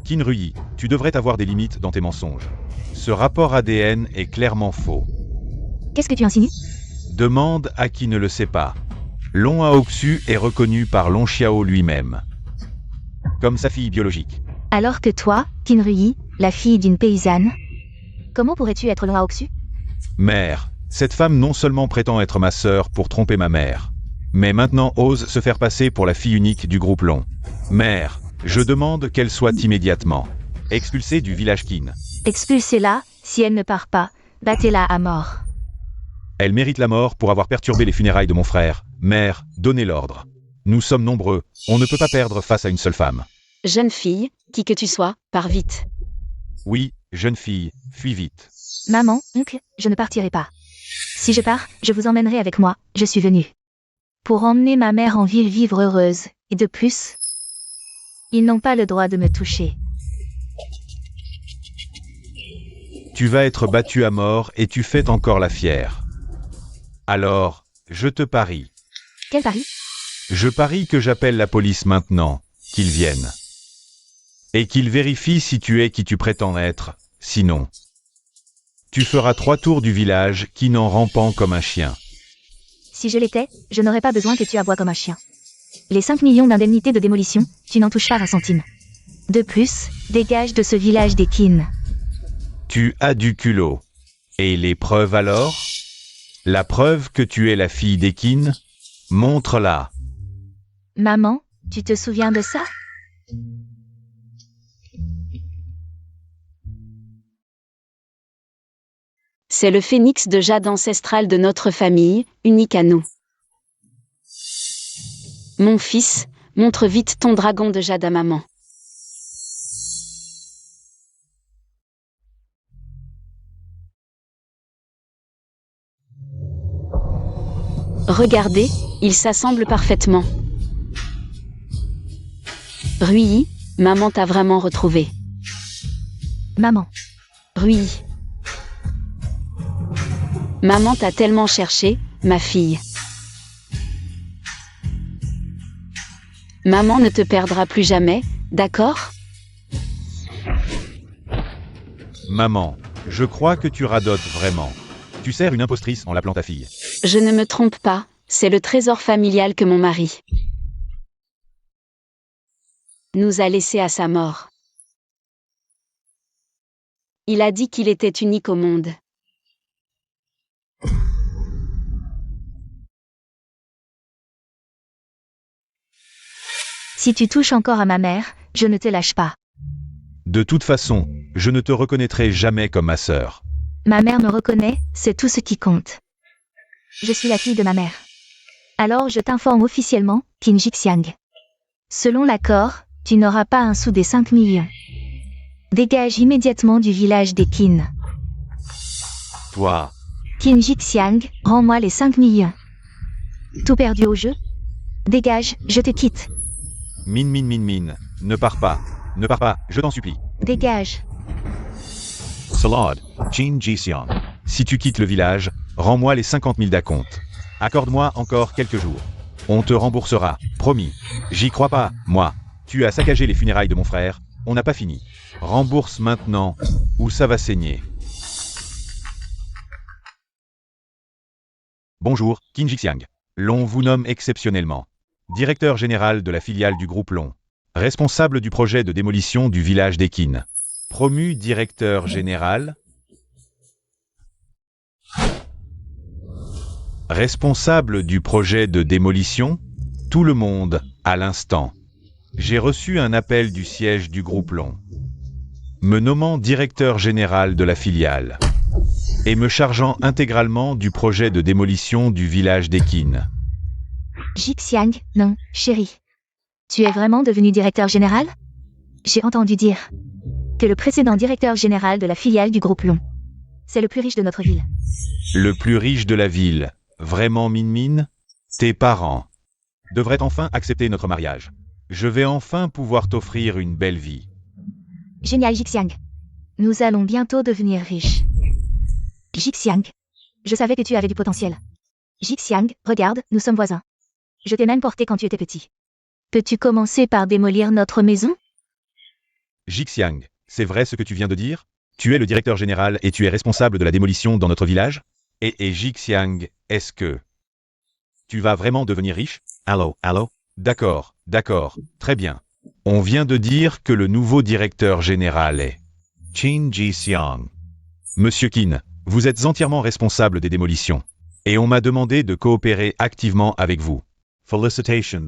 Qin Rui, tu devrais avoir des limites dans tes mensonges. Ce rapport ADN est clairement faux. Qu'est-ce que tu insinues? Demande à qui ne le sait pas. Long Haoxu est reconnu par Long Xiao lui-même. Comme sa fille biologique. Alors que toi, Qin Rui, la fille d'une paysanne, comment pourrais-tu être Long Haoxu? Mère, cette femme non seulement prétend être ma sœur pour tromper ma mère, mais maintenant ose se faire passer pour la fille unique du groupe Long. Mère, je demande qu'elle soit immédiatement expulsée du village Qin. Expulsez-la, si elle ne part pas, battez-la à mort. Elle mérite la mort pour avoir perturbé les funérailles de mon frère. Mère, donnez l'ordre. Nous sommes nombreux, on ne peut pas perdre face à une seule femme. Jeune fille, qui que tu sois, pars vite. Oui, jeune fille, fuis vite. Maman, oncle, je ne partirai pas. Si je pars, je vous emmènerai avec moi, je suis venue. Pour emmener ma mère en ville vivre heureuse, Et de plus, ils n'ont pas le droit de me toucher. Tu vas être battu à mort et tu fais encore la fière. Alors, je te parie. Quel pari? Je parie que j'appelle la police maintenant, qu'ils viennent. Et qu'ils vérifient si tu es qui tu prétends être, sinon. Tu feras 3 tours du village qui n'en rampant comme un chien. Si je l'étais, je n'aurais pas besoin que tu aboies comme un chien. Les 5 millions d'indemnités de démolition, tu n'en touches pas un centime. De plus, dégage de ce village des Qin. Tu as du culot. Et les preuves alors? La preuve que tu es la fille des Qin? Montre-la. Maman, tu te souviens de ça? C'est le phénix de jade ancestral de notre famille, unique à nous. Mon fils, montre vite ton dragon de jade à maman. Regardez, il s'assemble parfaitement. Rui, maman t'a vraiment retrouvé. Maman. Rui. Maman t'a tellement cherché, ma fille. Maman ne te perdra plus jamais, d'accord? Maman, je crois que tu radotes vraiment. Tu sers une impostrice en l'appelant ta fille. Je ne me trompe pas, c'est le trésor familial que mon mari nous a laissé à sa mort. Il a dit qu'il était unique au monde. Si tu touches encore à ma mère, je ne te lâche pas. De toute façon, je ne te reconnaîtrai jamais comme ma sœur. Ma mère me reconnaît, c'est tout ce qui compte. Je suis la fille de ma mère. Alors je t'informe officiellement, Qin Jixiang. Selon l'accord, tu n'auras pas un sou des 5 millions. Dégage immédiatement du village des Qin. Toi, Qin Jixiang, rends-moi les 5 millions. Tout perdu au jeu? Dégage, je te quitte. Min, ne pars pas, je t'en supplie. Dégage. Salad, Jin Jiseong. Si tu quittes le village, rends-moi les 50 000 d'acompte. Accorde-moi encore quelques jours. On te remboursera, promis. J'y crois pas, moi. Tu as saccagé les funérailles de mon frère, on n'a pas fini. Rembourse maintenant, ou ça va saigner. Bonjour, Qin Jixiang. L'on vous nomme exceptionnellement directeur général de la filiale du groupe Long, responsable du projet de démolition du village des Qin. Promu directeur général, responsable du projet de démolition, tout le monde, à l'instant. J'ai reçu un appel du siège du groupe Long, me nommant directeur général de la filiale, et me chargeant intégralement du projet de démolition du village des Qin. Jixiang, non, chérie. Tu es vraiment devenu directeur général? J'ai entendu dire que le précédent directeur général de la filiale du groupe Long, c'est le plus riche de notre ville. Le plus riche de la ville, vraiment Min? Tes parents devraient enfin accepter notre mariage. Je vais enfin pouvoir t'offrir une belle vie. Génial Jixiang. Nous allons bientôt devenir riches. Jixiang. Je savais que tu avais du potentiel. Jixiang, regarde, nous sommes voisins. Je t'ai même porté quand tu étais petit. Peux-tu commencer par démolir notre maison? Jixiang, c'est vrai ce que tu viens de dire? Tu es le directeur général et tu es responsable de la démolition dans notre village? Et Jixiang, est-ce que tu vas vraiment devenir riche? Allô? D'accord, très bien. On vient de dire que le nouveau directeur général est Jin Jiseong. Monsieur Qin, vous êtes entièrement responsable des démolitions. Et on m'a demandé de coopérer activement avec vous. Felicitations.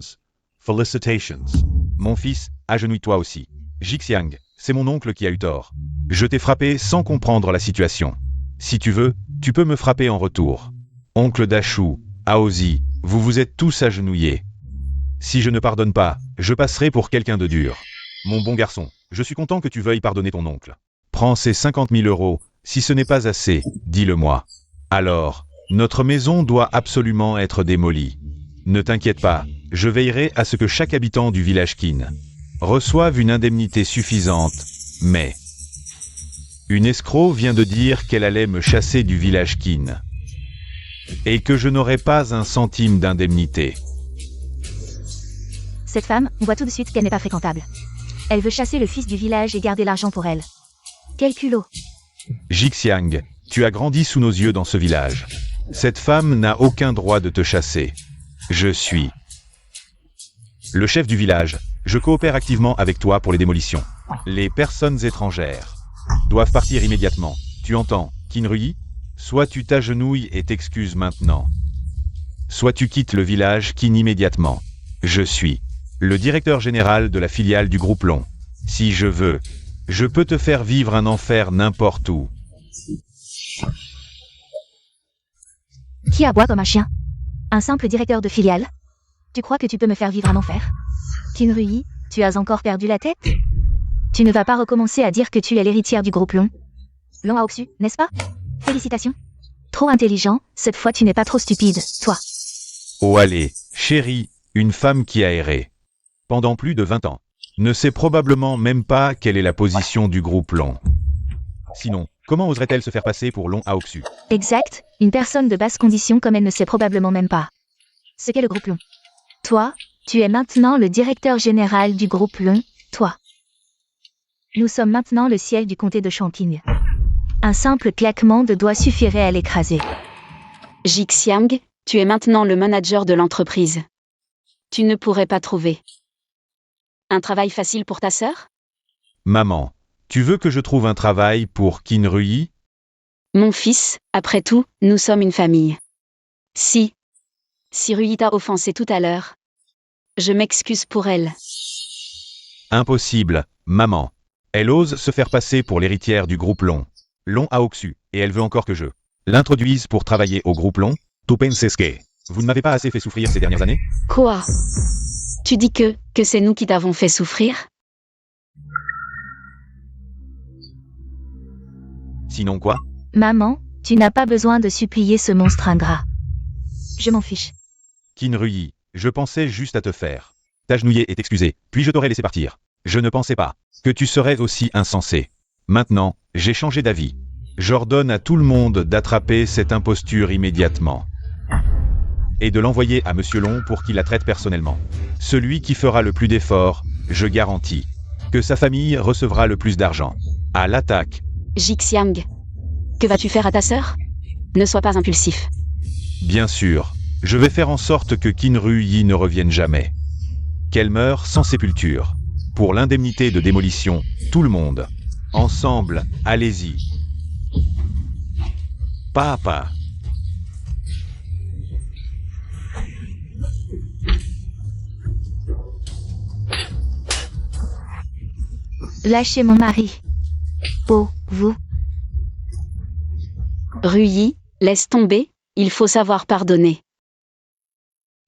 Mon fils, agenouille-toi aussi. Jixiang, c'est mon oncle qui a eu tort. Je t'ai frappé sans comprendre la situation. Si tu veux, tu peux me frapper en retour. Oncle Dashu, Aozi, vous vous êtes tous agenouillés. Si je ne pardonne pas, je passerai pour quelqu'un de dur. Mon bon garçon, je suis content que tu veuilles pardonner ton oncle. Prends ces 50 000 €, si ce n'est pas assez, dis-le-moi. Alors, notre maison doit absolument être démolie. Ne t'inquiète pas, je veillerai à ce que chaque habitant du village Qin reçoive une indemnité suffisante, mais... Une escroc vient de dire qu'elle allait me chasser du village Qin, et que je n'aurai pas un centime d'indemnité. Cette femme, on voit tout de suite qu'elle n'est pas fréquentable. Elle veut chasser le fils du village et garder l'argent pour elle. Quel culot! Jixiang, tu as grandi sous nos yeux dans ce village. Cette femme n'a aucun droit de te chasser. Je suis le chef du village. Je coopère activement avec toi pour les démolitions. Les personnes étrangères doivent partir immédiatement. Tu entends, Qin Ruyi? Soit tu t'agenouilles et t'excuses maintenant, soit tu quittes le village Qin immédiatement. Je suis le directeur général de la filiale du groupe Long. Si je veux, je peux te faire vivre un enfer n'importe où. Qui aboie comme un chien? Un simple directeur de filiale? Tu crois que tu peux me faire vivre un enfer? Qin Ruyi, tu as encore perdu la tête? Tu ne vas pas recommencer à dire que tu es l'héritière du groupe Long. Long Aoxu, n'est-ce pas? Félicitations. Trop intelligent, cette fois tu n'es pas trop stupide, toi. Oh allez, chérie, une femme qui a erré pendant plus de 20 ans ne sait probablement même pas quelle est la position du groupe Long. Sinon, comment oserait-elle se faire passer pour Long Aoxu? Exact, une personne de basse condition comme elle ne sait probablement même pas ce qu'est le groupe Long. Toi, tu es maintenant le directeur général du groupe Long, toi. Nous sommes maintenant le siège du comté de Chongqing. Un simple claquement de doigts suffirait à l'écraser. Jixiang, tu es maintenant le manager de l'entreprise. Tu ne pourrais pas trouver un travail facile pour ta sœur? Maman, tu veux que je trouve un travail pour Qin Ruyi? Mon fils, après tout, nous sommes une famille. Si Ruyi t'a offensé tout à l'heure, je m'excuse pour elle. Impossible, maman. Elle ose se faire passer pour l'héritière du groupe Long. Long Aoxu, et elle veut encore que je l'introduise pour travailler au groupe Long. Tupenseske. Vous ne m'avez pas assez fait souffrir ces dernières années? Quoi? Tu dis que c'est nous qui t'avons fait souffrir? Sinon quoi? Maman, tu n'as pas besoin de supplier ce monstre ingrat. Je m'en fiche. Qin Ruyi, je pensais juste à te faire t'agenouiller et t'excuser, puis je t'aurais laissé partir. Je ne pensais pas que tu serais aussi insensé. Maintenant, j'ai changé d'avis. J'ordonne à tout le monde d'attraper cette imposture immédiatement et de l'envoyer à Monsieur Long pour qu'il la traite personnellement. Celui qui fera le plus d'efforts, je garantis que sa famille recevra le plus d'argent. À l'attaque. Jixiang, que vas-tu faire à ta sœur? Ne sois pas impulsif. Bien sûr, je vais faire en sorte que Qin Ruyi ne revienne jamais. Qu'elle meure sans sépulture. Pour l'indemnité de démolition, tout le monde. Ensemble, allez-y. Pas à pas. Lâchez mon mari. Oh, vous. Ruyi, laisse tomber, il faut savoir pardonner.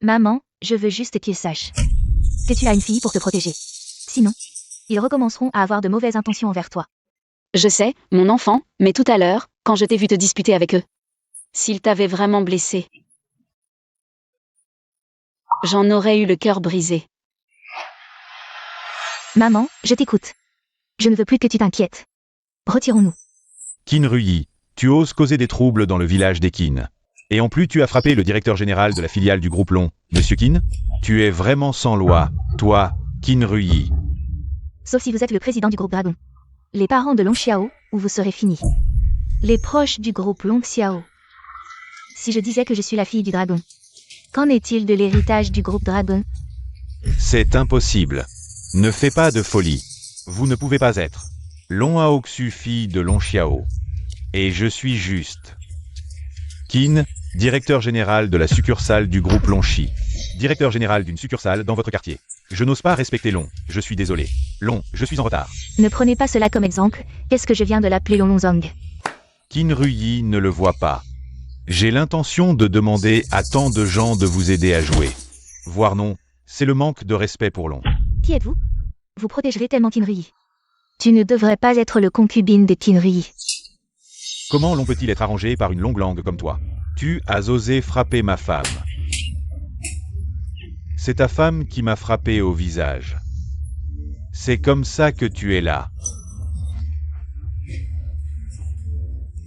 Maman, je veux juste qu'ils sachent que tu as une fille pour te protéger. Sinon, ils recommenceront à avoir de mauvaises intentions envers toi. Je sais, mon enfant, mais tout à l'heure, quand je t'ai vu te disputer avec eux, s'ils t'avaient vraiment blessé, j'en aurais eu le cœur brisé. Maman, je t'écoute. Je ne veux plus que tu t'inquiètes. Retirons-nous. Qin Ruyi, tu oses causer des troubles dans le village des Qin. Et en plus tu as frappé le directeur général de la filiale du groupe Long, Monsieur Qin. Tu es vraiment sans loi, toi, Qin Ruyi. Sauf si vous êtes le président du groupe Dragon. Les parents de Long Xiao, ou vous serez finis. Les proches du groupe Long Xiao. Si je disais que je suis la fille du dragon, qu'en est-il de l'héritage du groupe Dragon? C'est impossible. Ne fais pas de folie. Vous ne pouvez pas être Long Aoxu, fille de Long Xiao. Et je suis juste Qin, directeur général de la succursale du groupe Longxi. Directeur général d'une succursale dans votre quartier. Je n'ose pas respecter Long, je suis désolé. Long, je suis en retard. Ne prenez pas cela comme exemple, qu'est-ce que je viens de l'appeler Long Longzong? Qin Ruyi ne le voit pas. J'ai l'intention de demander à tant de gens de vous aider à jouer. Voire non, c'est le manque de respect pour Long. Qui êtes-vous? Vous protégerez tellement Qin Ruyi. Tu ne devrais pas être le concubine de Qin Ruyi. Comment Long peut-il être arrangé par une longue langue comme toi? Tu as osé frapper ma femme. C'est ta femme qui m'a frappé au visage. C'est comme ça que tu es là.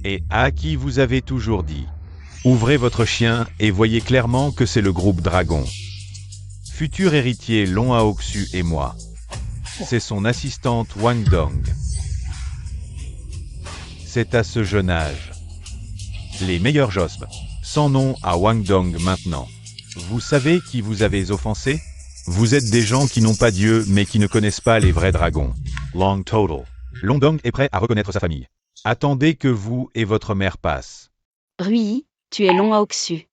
Et à qui vous avez toujours dit. Ouvrez votre chien et voyez clairement que c'est le groupe Dragon. Futur héritier Long Aoxu et moi. C'est son assistante Wang Dong. C'est à ce jeune âge. Les meilleurs josbs. Sans nom à Wang Dong maintenant. Vous savez qui vous avez offensé? Vous êtes des gens qui n'ont pas Dieu mais qui ne connaissent pas les vrais dragons. Long total. Long Dong est prêt à reconnaître sa famille. Attendez que vous et votre mère passent. Rui, tu es Long Aoxu.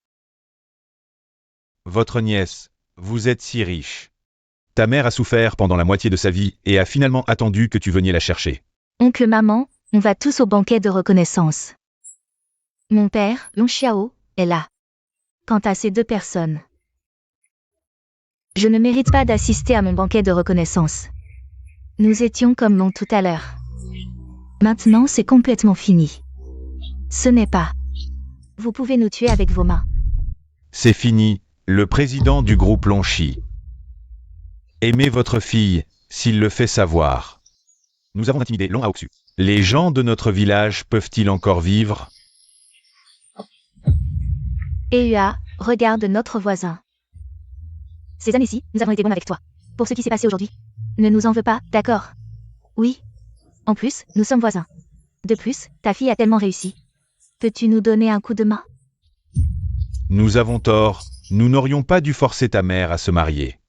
Votre nièce, vous êtes si riche. Ta mère a souffert pendant la moitié de sa vie et a finalement attendu que tu veniez la chercher. Oncle, maman, on va tous au banquet de reconnaissance. Mon père, Long Xiao, est là. Quant à ces deux personnes, je ne mérite pas d'assister à mon banquet de reconnaissance. Nous étions comme Long tout à l'heure. Maintenant, c'est complètement fini. Ce n'est pas. Vous pouvez nous tuer avec vos mains. C'est fini, le président du groupe Longxi. Aimez votre fille, s'il le fait savoir. Nous avons intimidé Long Aoxu. Les gens de notre village peuvent-ils encore vivre? Eua, regarde notre voisin. Ces années-ci, nous avons été bons avec toi. Pour ce qui s'est passé aujourd'hui. Ne nous en veux pas, d'accord? Oui. En plus, nous sommes voisins. De plus, ta fille a tellement réussi. Peux-tu nous donner un coup de main? Nous avons tort, nous n'aurions pas dû forcer ta mère à se marier.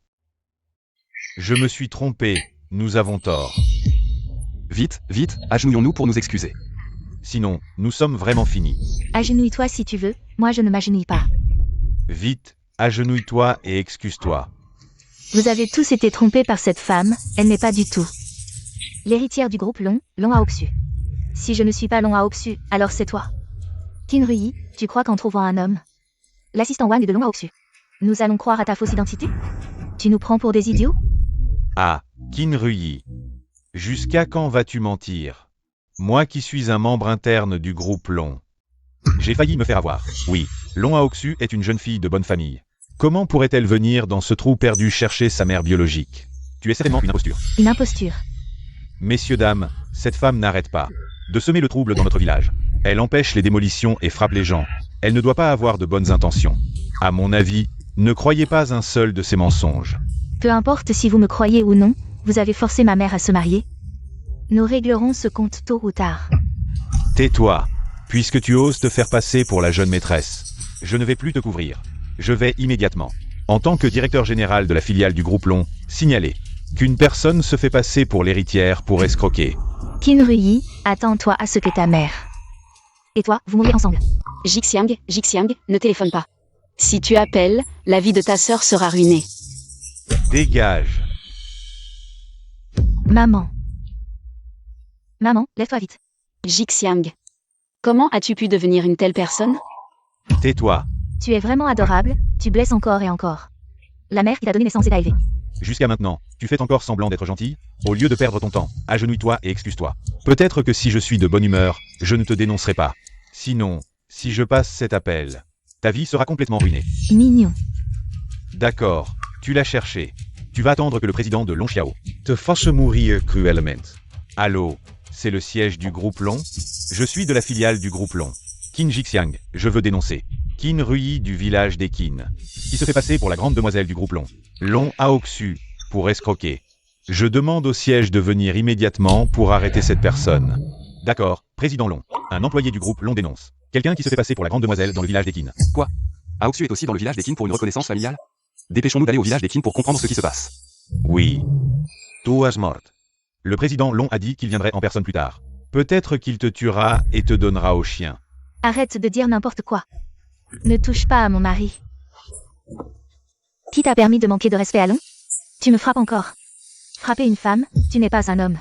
Je me suis trompé, nous avons tort. Vite, vite, agenouillons-nous pour nous excuser. Sinon, nous sommes vraiment finis. Agenouille-toi si tu veux, moi je ne m'agenouille pas. Vite, agenouille-toi et excuse-toi. Vous avez tous été trompés par cette femme, elle n'est pas du tout l'héritière du groupe Long, Long Aoxu. Si je ne suis pas Long Aoxu, alors c'est toi. Qin Rui, tu crois qu'en trouvant un homme, l'assistant Wang de Long Aoxu, nous allons croire à ta fausse identité? Tu nous prends pour des idiots? Ah, Qin Rui. Jusqu'à quand vas-tu mentir? Moi qui suis un membre interne du groupe Long. J'ai failli me faire avoir. Oui, Long Aoxu est une jeune fille de bonne famille. Comment pourrait-elle venir dans ce trou perdu chercher sa mère biologique? Tu es certainement une imposture. Une imposture. Messieurs, dames, cette femme n'arrête pas de semer le trouble dans notre village. Elle empêche les démolitions et frappe les gens. Elle ne doit pas avoir de bonnes intentions. À mon avis, ne croyez pas un seul de ces mensonges. Peu importe si vous me croyez ou non, vous avez forcé ma mère à se marier. Nous réglerons ce compte tôt ou tard. Tais-toi, puisque tu oses te faire passer pour la jeune maîtresse. Je ne vais plus te couvrir. Je vais immédiatement, en tant que directeur général de la filiale du groupe Long, signaler qu'une personne se fait passer pour l'héritière pour escroquer. Qin Rui, attends-toi à ce que ta mère et toi, vous mourrez ensemble. Jixiang, ne téléphone pas. Si tu appelles, la vie de ta sœur sera ruinée. Dégage. Maman. Maman, lève-toi vite. Jixiang. Comment as-tu pu devenir une telle personne? Tais-toi. Tu es vraiment adorable, tu blesses encore et encore. La mère qui t'a donné naissance et t'a élevé. Jusqu'à maintenant, tu fais encore semblant d'être gentil? Au lieu de perdre ton temps, agenouille-toi et excuse-toi. Peut-être que si je suis de bonne humeur, je ne te dénoncerai pas. Sinon, si je passe cet appel, ta vie sera complètement ruinée. Mignon. D'accord, tu l'as cherché. Tu vas attendre que le président de Long Xiao te fasse mourir cruellement. Allô, c'est le siège du groupe Long? Je suis de la filiale du groupe Long. Qin Jixiang, je veux dénoncer Qin Rui du village des Qin, qui se fait passer pour la grande demoiselle du groupe Long. Long Aoxu, pour escroquer. Je demande au siège de venir immédiatement pour arrêter cette personne. D'accord, président Long. Un employé du groupe Long dénonce quelqu'un qui se fait passer pour la grande demoiselle dans le village des Qin. Quoi? Aoxu est aussi dans le village des Qin pour une reconnaissance familiale? Dépêchons-nous d'aller au village des Qin pour comprendre ce qui se passe. Oui. Toi mort. Le président Long a dit qu'il viendrait en personne plus tard. Peut-être qu'il te tuera et te donnera au chien. Arrête de dire n'importe quoi. Ne touche pas à mon mari. Qui t'a permis de manquer de respect à Long? Tu me frappes encore. Frapper une femme, tu n'es pas un homme.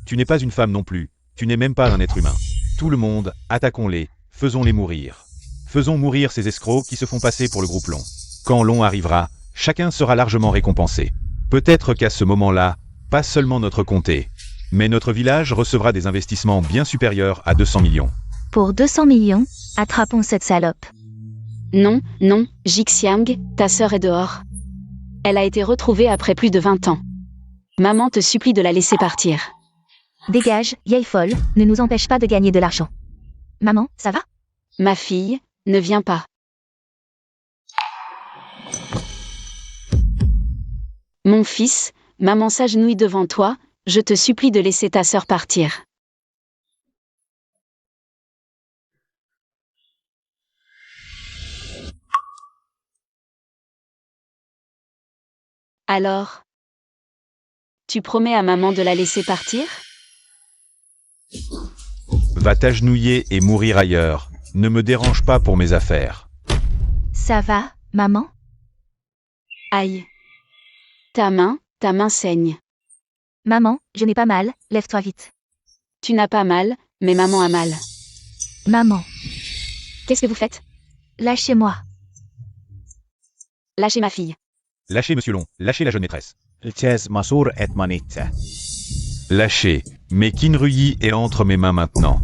Tu n'es pas une femme non plus. Tu n'es même pas un être humain. Tout le monde, attaquons-les, faisons-les mourir. Faisons mourir ces escrocs qui se font passer pour le groupe Long. Quand Long arrivera, chacun sera largement récompensé. Peut-être qu'à ce moment-là, pas seulement notre comté, mais notre village recevra des investissements bien supérieurs à 200 millions. Pour 200 millions, attrapons cette salope. Non, Jixiang, ta sœur est dehors. Elle a été retrouvée après plus de 20 ans. Maman te supplie de la laisser partir. Dégage, vieille folle, ne nous empêche pas de gagner de l'argent. Maman, ça va? Ma fille, ne viens pas. Mon fils, maman s'agenouille devant toi, je te supplie de laisser ta sœur partir. Alors, tu promets à maman de la laisser partir? Va t'agenouiller et mourir ailleurs. Ne me dérange pas pour mes affaires. Ça va, maman? Aïe. Ta main saigne. Maman, je n'ai pas mal, lève-toi vite. Tu n'as pas mal, mais maman a mal. Maman, Qu'est-ce que vous faites? lâchez-moi. Lâchez ma fille. Lâchez Monsieur Long, lâchez la jeune maîtresse. الجاز مسور اتمانيتا. Lâchez, mais Kinruyi est entre mes mains maintenant.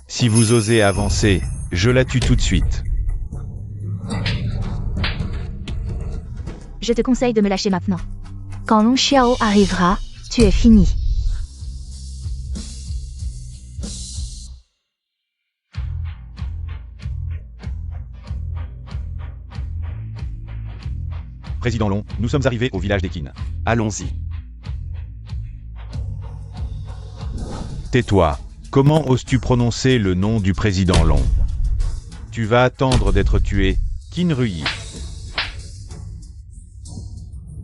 Si vous osez avancer, je la tue tout de suite. Je te conseille de me lâcher maintenant. Quand Long Xiao arrivera, tu es fini. Président Long, nous sommes arrivés au village des Qin. Allons-y. Tais-toi. Comment oses-tu prononcer le nom du président Long? Tu vas attendre d'être tué, Kinruyi.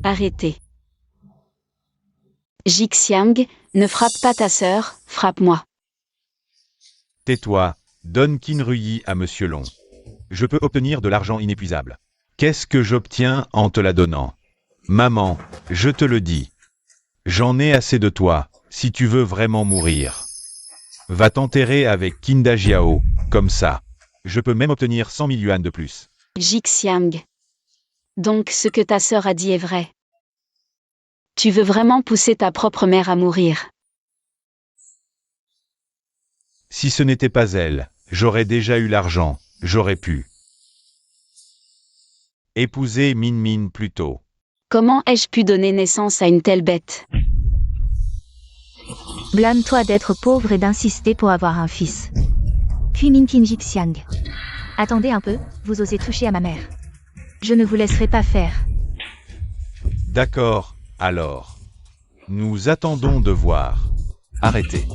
Arrêtez. Jixiang, ne frappe pas ta sœur, frappe-moi. Tais-toi, donne Kinruyi à Monsieur Long. Je peux obtenir de l'argent inépuisable. Qu'est-ce que j'obtiens en te la donnant? Maman, je te le dis. J'en ai assez de toi, si tu veux vraiment mourir. Va t'enterrer avec Qin Jiao, comme ça. Je peux même obtenir 100 000 yuan de plus. Jixiang. Donc ce que ta sœur a dit est vrai. Tu veux vraiment pousser ta propre mère à mourir. Si ce n'était pas elle, j'aurais déjà eu l'argent, j'aurais pu épouser Min Min plus tôt. Comment ai-je pu donner naissance à une telle bête? Blâme-toi d'être pauvre et d'insister pour avoir un fils. Puis Minkin Jixiang. Attendez un peu, vous osez toucher à ma mère. Je ne vous laisserai pas faire. D'accord, alors. Nous attendons de voir. Arrêtez.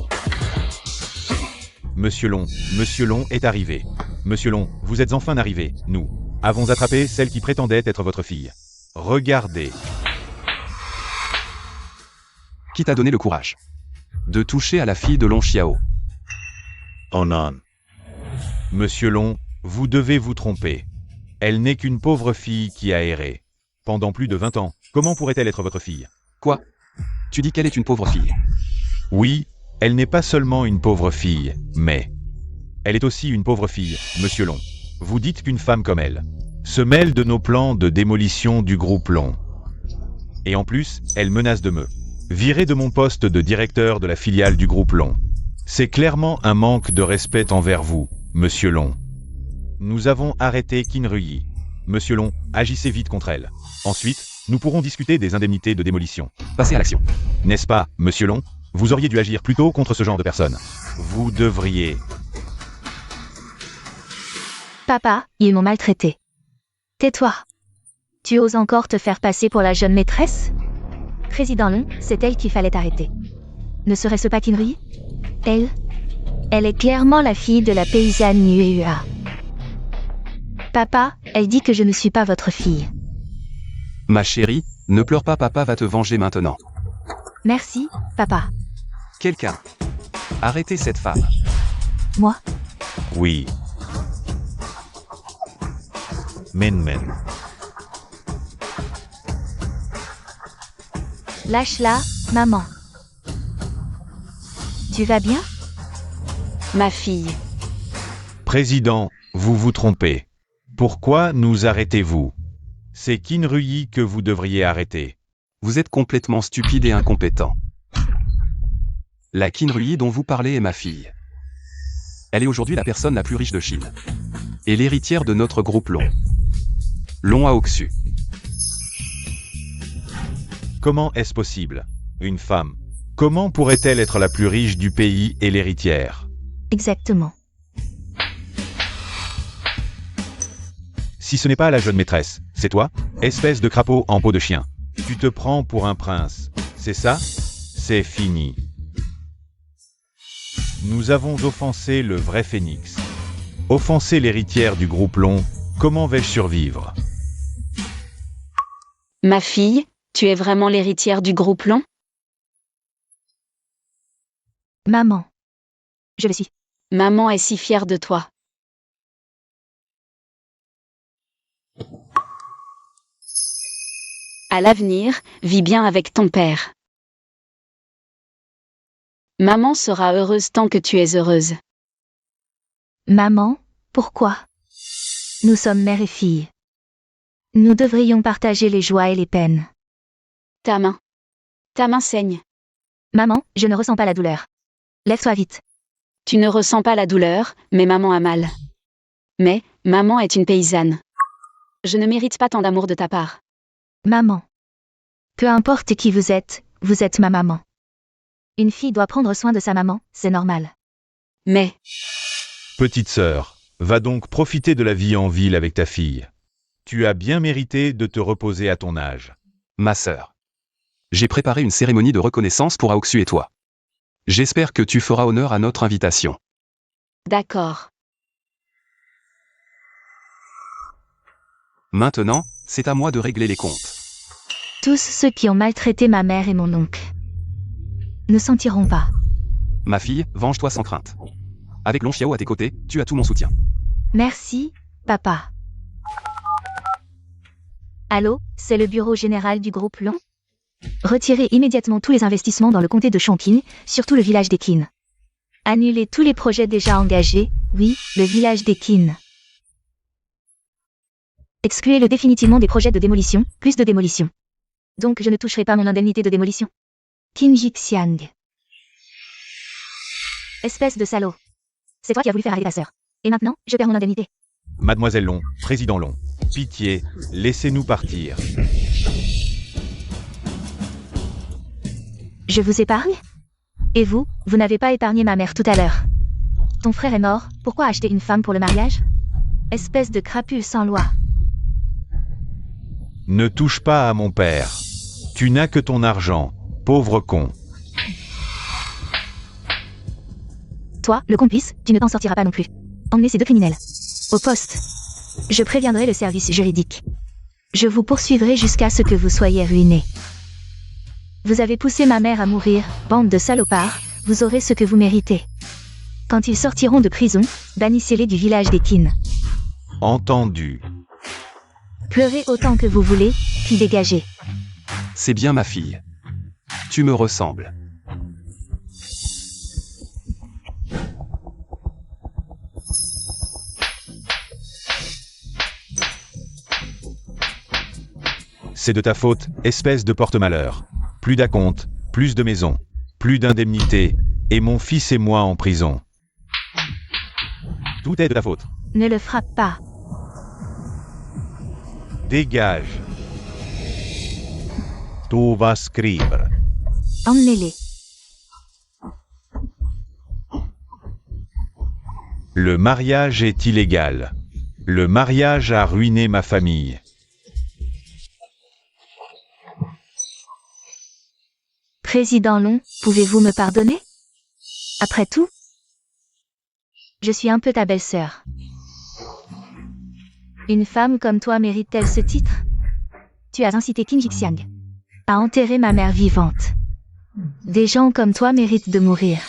Monsieur Long est arrivé. Monsieur Long, vous êtes enfin arrivé. Nous avons attrapé celle qui prétendait être votre fille. Regardez. Qui t'a donné le courage de toucher à la fille de Long Xiao? Oh non. Monsieur Long, vous devez vous tromper. Elle n'est qu'une pauvre fille qui a erré. Pendant plus de 20 ans, comment pourrait-elle être votre fille? Quoi? Tu dis qu'elle est une pauvre fille? Oui, elle n'est pas seulement une pauvre fille, mais elle est aussi une pauvre fille, Monsieur Long. Vous dites qu'une femme comme elle se mêle de nos plans de démolition du groupe Long. Et en plus, elle menace de me virer de mon poste de directeur de la filiale du groupe Long. C'est clairement un manque de respect envers vous, Monsieur Long. Nous avons arrêté Kinruyi. Monsieur Long, agissez vite contre elle. Ensuite, nous pourrons discuter des indemnités de démolition. Passez à l'action. N'est-ce pas, Monsieur Long? Vous auriez dû agir plus tôt contre ce genre de personnes. Vous devriez. Papa, ils m'ont maltraité. Tais-toi. Tu oses encore te faire passer pour la jeune maîtresse? Président Long, c'est elle qu'il fallait arrêter. Ne serait-ce pas Kinruyi? Elle est clairement la fille de la paysanne Nuehua. Papa, elle dit que je ne suis pas votre fille. Ma chérie, ne pleure pas, papa va te venger maintenant. Merci, papa. Quelqu'un. Arrêtez cette femme. Moi? Oui. Min Min. Lâche-la, maman. Tu vas bien? Ma fille. Président, vous vous trompez. Pourquoi nous arrêtez-vous? C'est Kinruyi que vous devriez arrêter. Vous êtes complètement stupide et incompétent. La Kinruyi dont vous parlez est ma fille. Elle est aujourd'hui la personne la plus riche de Chine. Et l'héritière de notre groupe Long. Long Aoxu. Comment est-ce possible? Une femme. Comment pourrait-elle être la plus riche du pays et l'héritière? Exactement. Si ce n'est pas la jeune maîtresse, c'est toi, espèce de crapaud en peau de chien. Tu te prends pour un prince, c'est ça? C'est fini. Nous avons offensé le vrai phénix. Offensé l'héritière du groupe long, comment vais-je survivre? Ma fille, tu es vraiment l'héritière du groupe long? Maman. Je le suis. Maman est si fière de toi. À l'avenir, vis bien avec ton père. Maman sera heureuse tant que tu es heureuse. Maman, pourquoi? Nous sommes mère et fille. Nous devrions partager les joies et les peines. Ta main. Ta main saigne. Maman, je ne ressens pas la douleur. Lève-toi vite. Tu ne ressens pas la douleur, mais maman a mal. Mais, maman est une paysanne. Je ne mérite pas tant d'amour de ta part. Maman. Peu importe qui vous êtes ma maman. Une fille doit prendre soin de sa maman, c'est normal. Mais, Petite sœur, va donc profiter de la vie en ville avec ta fille. Tu as bien mérité de te reposer à ton âge. Ma sœur. J'ai préparé une cérémonie de reconnaissance pour Aoxu et toi. J'espère que tu feras honneur à notre invitation. d'accord. Maintenant, c'est à moi de régler les comptes. Tous ceux qui ont maltraité ma mère et mon oncle ne sentiront pas. Ma fille, venge-toi sans crainte. Avec Long Xiao à tes côtés, tu as tout mon soutien. Merci, papa. Allô, c'est le bureau général du groupe Long? Retirez immédiatement tous les investissements dans le comté de Chongqing, surtout le village des Qin. Annulez tous les projets déjà engagés, oui, le village des Qin. Excluez-le définitivement des projets de démolition, plus de démolition. Donc je ne toucherai pas mon indemnité de démolition. Qin Jixiang. Espèce de salaud. C'est toi qui as voulu faire arrêter ta sœur. Et maintenant, je perds mon indemnité. Mademoiselle Long, Président Long, pitié, laissez-nous partir. Je vous épargne? Et vous n'avez pas épargné ma mère tout à l'heure. Ton frère est mort, pourquoi acheter une femme pour le mariage? Espèce de crapule sans loi. Ne touche pas à mon père. Tu n'as que ton argent, pauvre con. Toi, le complice, tu ne t'en sortiras pas non plus. Emmenez ces deux criminels. Au poste. Je préviendrai le service juridique. Je vous poursuivrai jusqu'à ce que vous soyez ruinés. Vous avez poussé ma mère à mourir, bande de salopards, vous aurez ce que vous méritez. Quand ils sortiront de prison, bannissez-les du village des Qin. Entendu. Pleurez autant que vous voulez, puis dégagez. C'est bien ma fille. Tu me ressembles. C'est de ta faute, espèce de porte-malheur. Plus d'acompte, plus de maison, plus d'indemnité, et mon fils et moi en prison. Tout est de ta faute. Ne le frappe pas. Dégage. Tu vas scrivere. Emmenez-les. Le mariage est illégal. Le mariage a ruiné ma famille. Président Long, pouvez-vous me pardonner? Après tout, je suis un peu ta belle-sœur. Une femme comme toi mérite-t-elle ce titre? Tu as incité Qin Jixiang à enterrer ma mère vivante. Des gens comme toi méritent de mourir.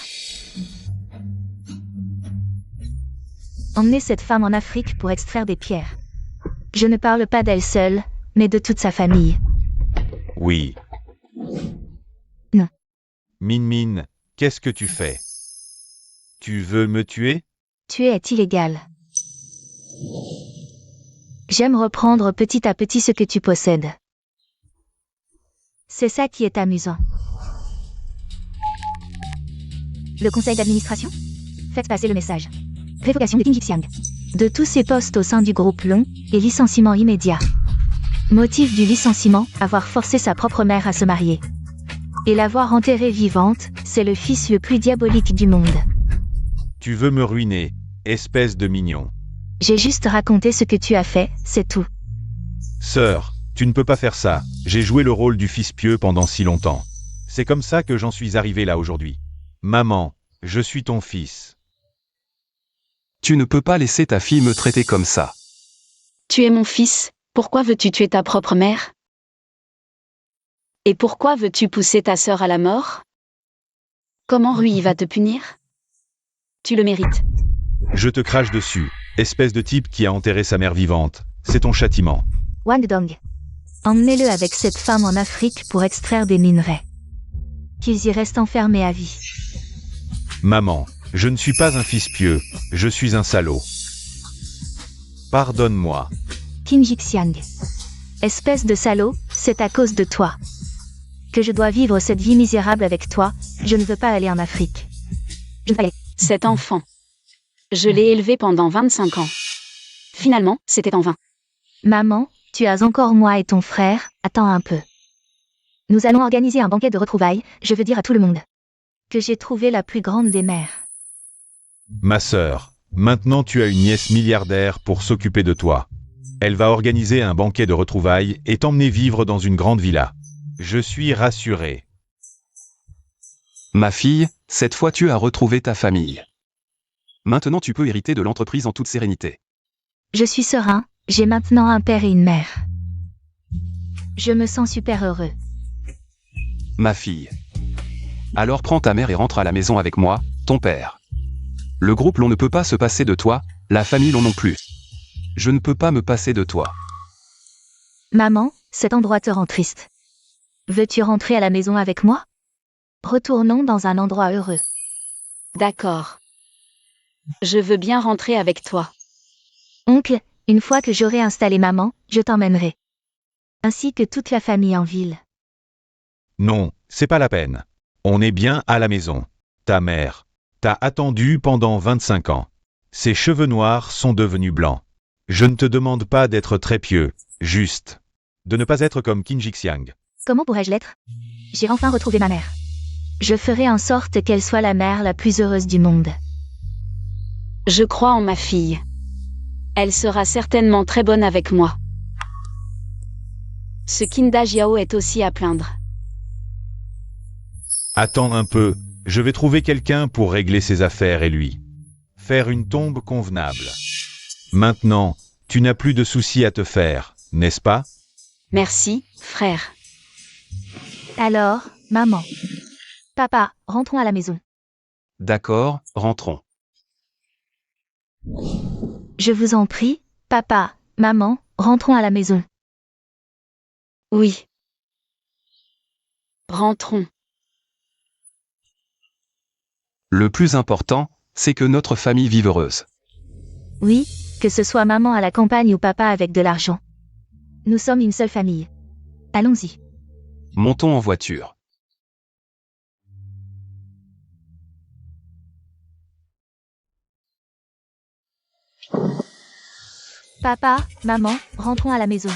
Emmenez cette femme en Afrique pour extraire des pierres. Je ne parle pas d'elle seule, mais de toute sa famille. Oui. Non. Min Min, qu'est-ce que tu fais? Tu veux me tuer? Tuer est illégal. J'aime reprendre petit à petit ce que tu possèdes. C'est ça qui est amusant. Le conseil d'administration? Faites passer le message. Révocation de Qin Jixiang. De tous ses postes au sein du groupe Long, et licenciement immédiat. Motif du licenciement, avoir forcé sa propre mère à se marier. Et l'avoir enterrée vivante, c'est le fils le plus diabolique du monde. Tu veux me ruiner, espèce de mignon. J'ai juste raconté ce que tu as fait, c'est tout. Sœur, tu ne peux pas faire ça. J'ai joué le rôle du fils pieux pendant si longtemps. C'est comme ça que j'en suis arrivé là aujourd'hui. Maman, je suis ton fils. Tu ne peux pas laisser ta fille me traiter comme ça. Tu es mon fils, pourquoi veux-tu tuer ta propre mère? Et pourquoi veux-tu pousser ta sœur à la mort? Comment Rui va te punir? Tu le mérites. Je te crache dessus, espèce de type qui a enterré sa mère vivante. C'est ton châtiment. Wang Dong. Emmenez-le avec cette femme en Afrique pour extraire des minerais. Qu'ils y restent enfermés à vie. Maman, je ne suis pas un fils pieux, je suis un salaud. Pardonne-moi. Qin Jixiang. Espèce de salaud, c'est à cause de toi que je dois vivre cette vie misérable avec toi. Je ne veux pas aller en Afrique. Je veux pas aller. Cet enfant. Je l'ai élevé pendant 25 ans. Finalement, c'était en vain. Maman, tu as encore moi et ton frère, attends un peu. Nous allons organiser un banquet de retrouvailles, je veux dire à tout le monde que j'ai trouvé la plus grande des mères. Ma sœur, maintenant tu as une nièce milliardaire pour s'occuper de toi. Elle va organiser un banquet de retrouvailles et t'emmener vivre dans une grande villa. Je suis rassuré. Ma fille, cette fois tu as retrouvé ta famille. Maintenant tu peux hériter de l'entreprise en toute sérénité. Je suis serein, j'ai maintenant un père et une mère. Je me sens super heureux. Ma fille. Alors prends ta mère et rentre à la maison avec moi, ton père. Le groupe l'on ne peut pas se passer de toi, la famille l'on non plus. Je ne peux pas me passer de toi. Maman, cet endroit te rend triste. Veux-tu rentrer à la maison avec moi? Retournons dans un endroit heureux. D'accord. Je veux bien rentrer avec toi. Oncle, une fois que j'aurai installé maman, je t'emmènerai. Ainsi que toute la famille en ville. Non, c'est pas la peine. On est bien à la maison. Ta mère t'a attendu pendant 25 ans. Ses cheveux noirs sont devenus blancs. Je ne te demande pas d'être très pieux, juste de ne pas être comme Qin Jixiang. Comment pourrais-je l'être? J'ai enfin retrouvé ma mère. Je ferai en sorte qu'elle soit la mère la plus heureuse du monde. Je crois en ma fille. Elle sera certainement très bonne avec moi. Ce Kinda Jiao est aussi à plaindre. Attends un peu, je vais trouver quelqu'un pour régler ses affaires et lui faire une tombe convenable. Maintenant, tu n'as plus de soucis à te faire, n'est-ce pas? Merci, frère. Alors, maman. Papa, rentrons à la maison. D'accord, rentrons. Je vous en prie, papa, maman, rentrons à la maison. Oui. Rentrons. Le plus important, c'est que notre famille vive heureuse. Oui, que ce soit maman à la campagne ou papa avec de l'argent. Nous sommes une seule famille. Allons-y. Montons en voiture. Papa, maman, rentrons à la maison.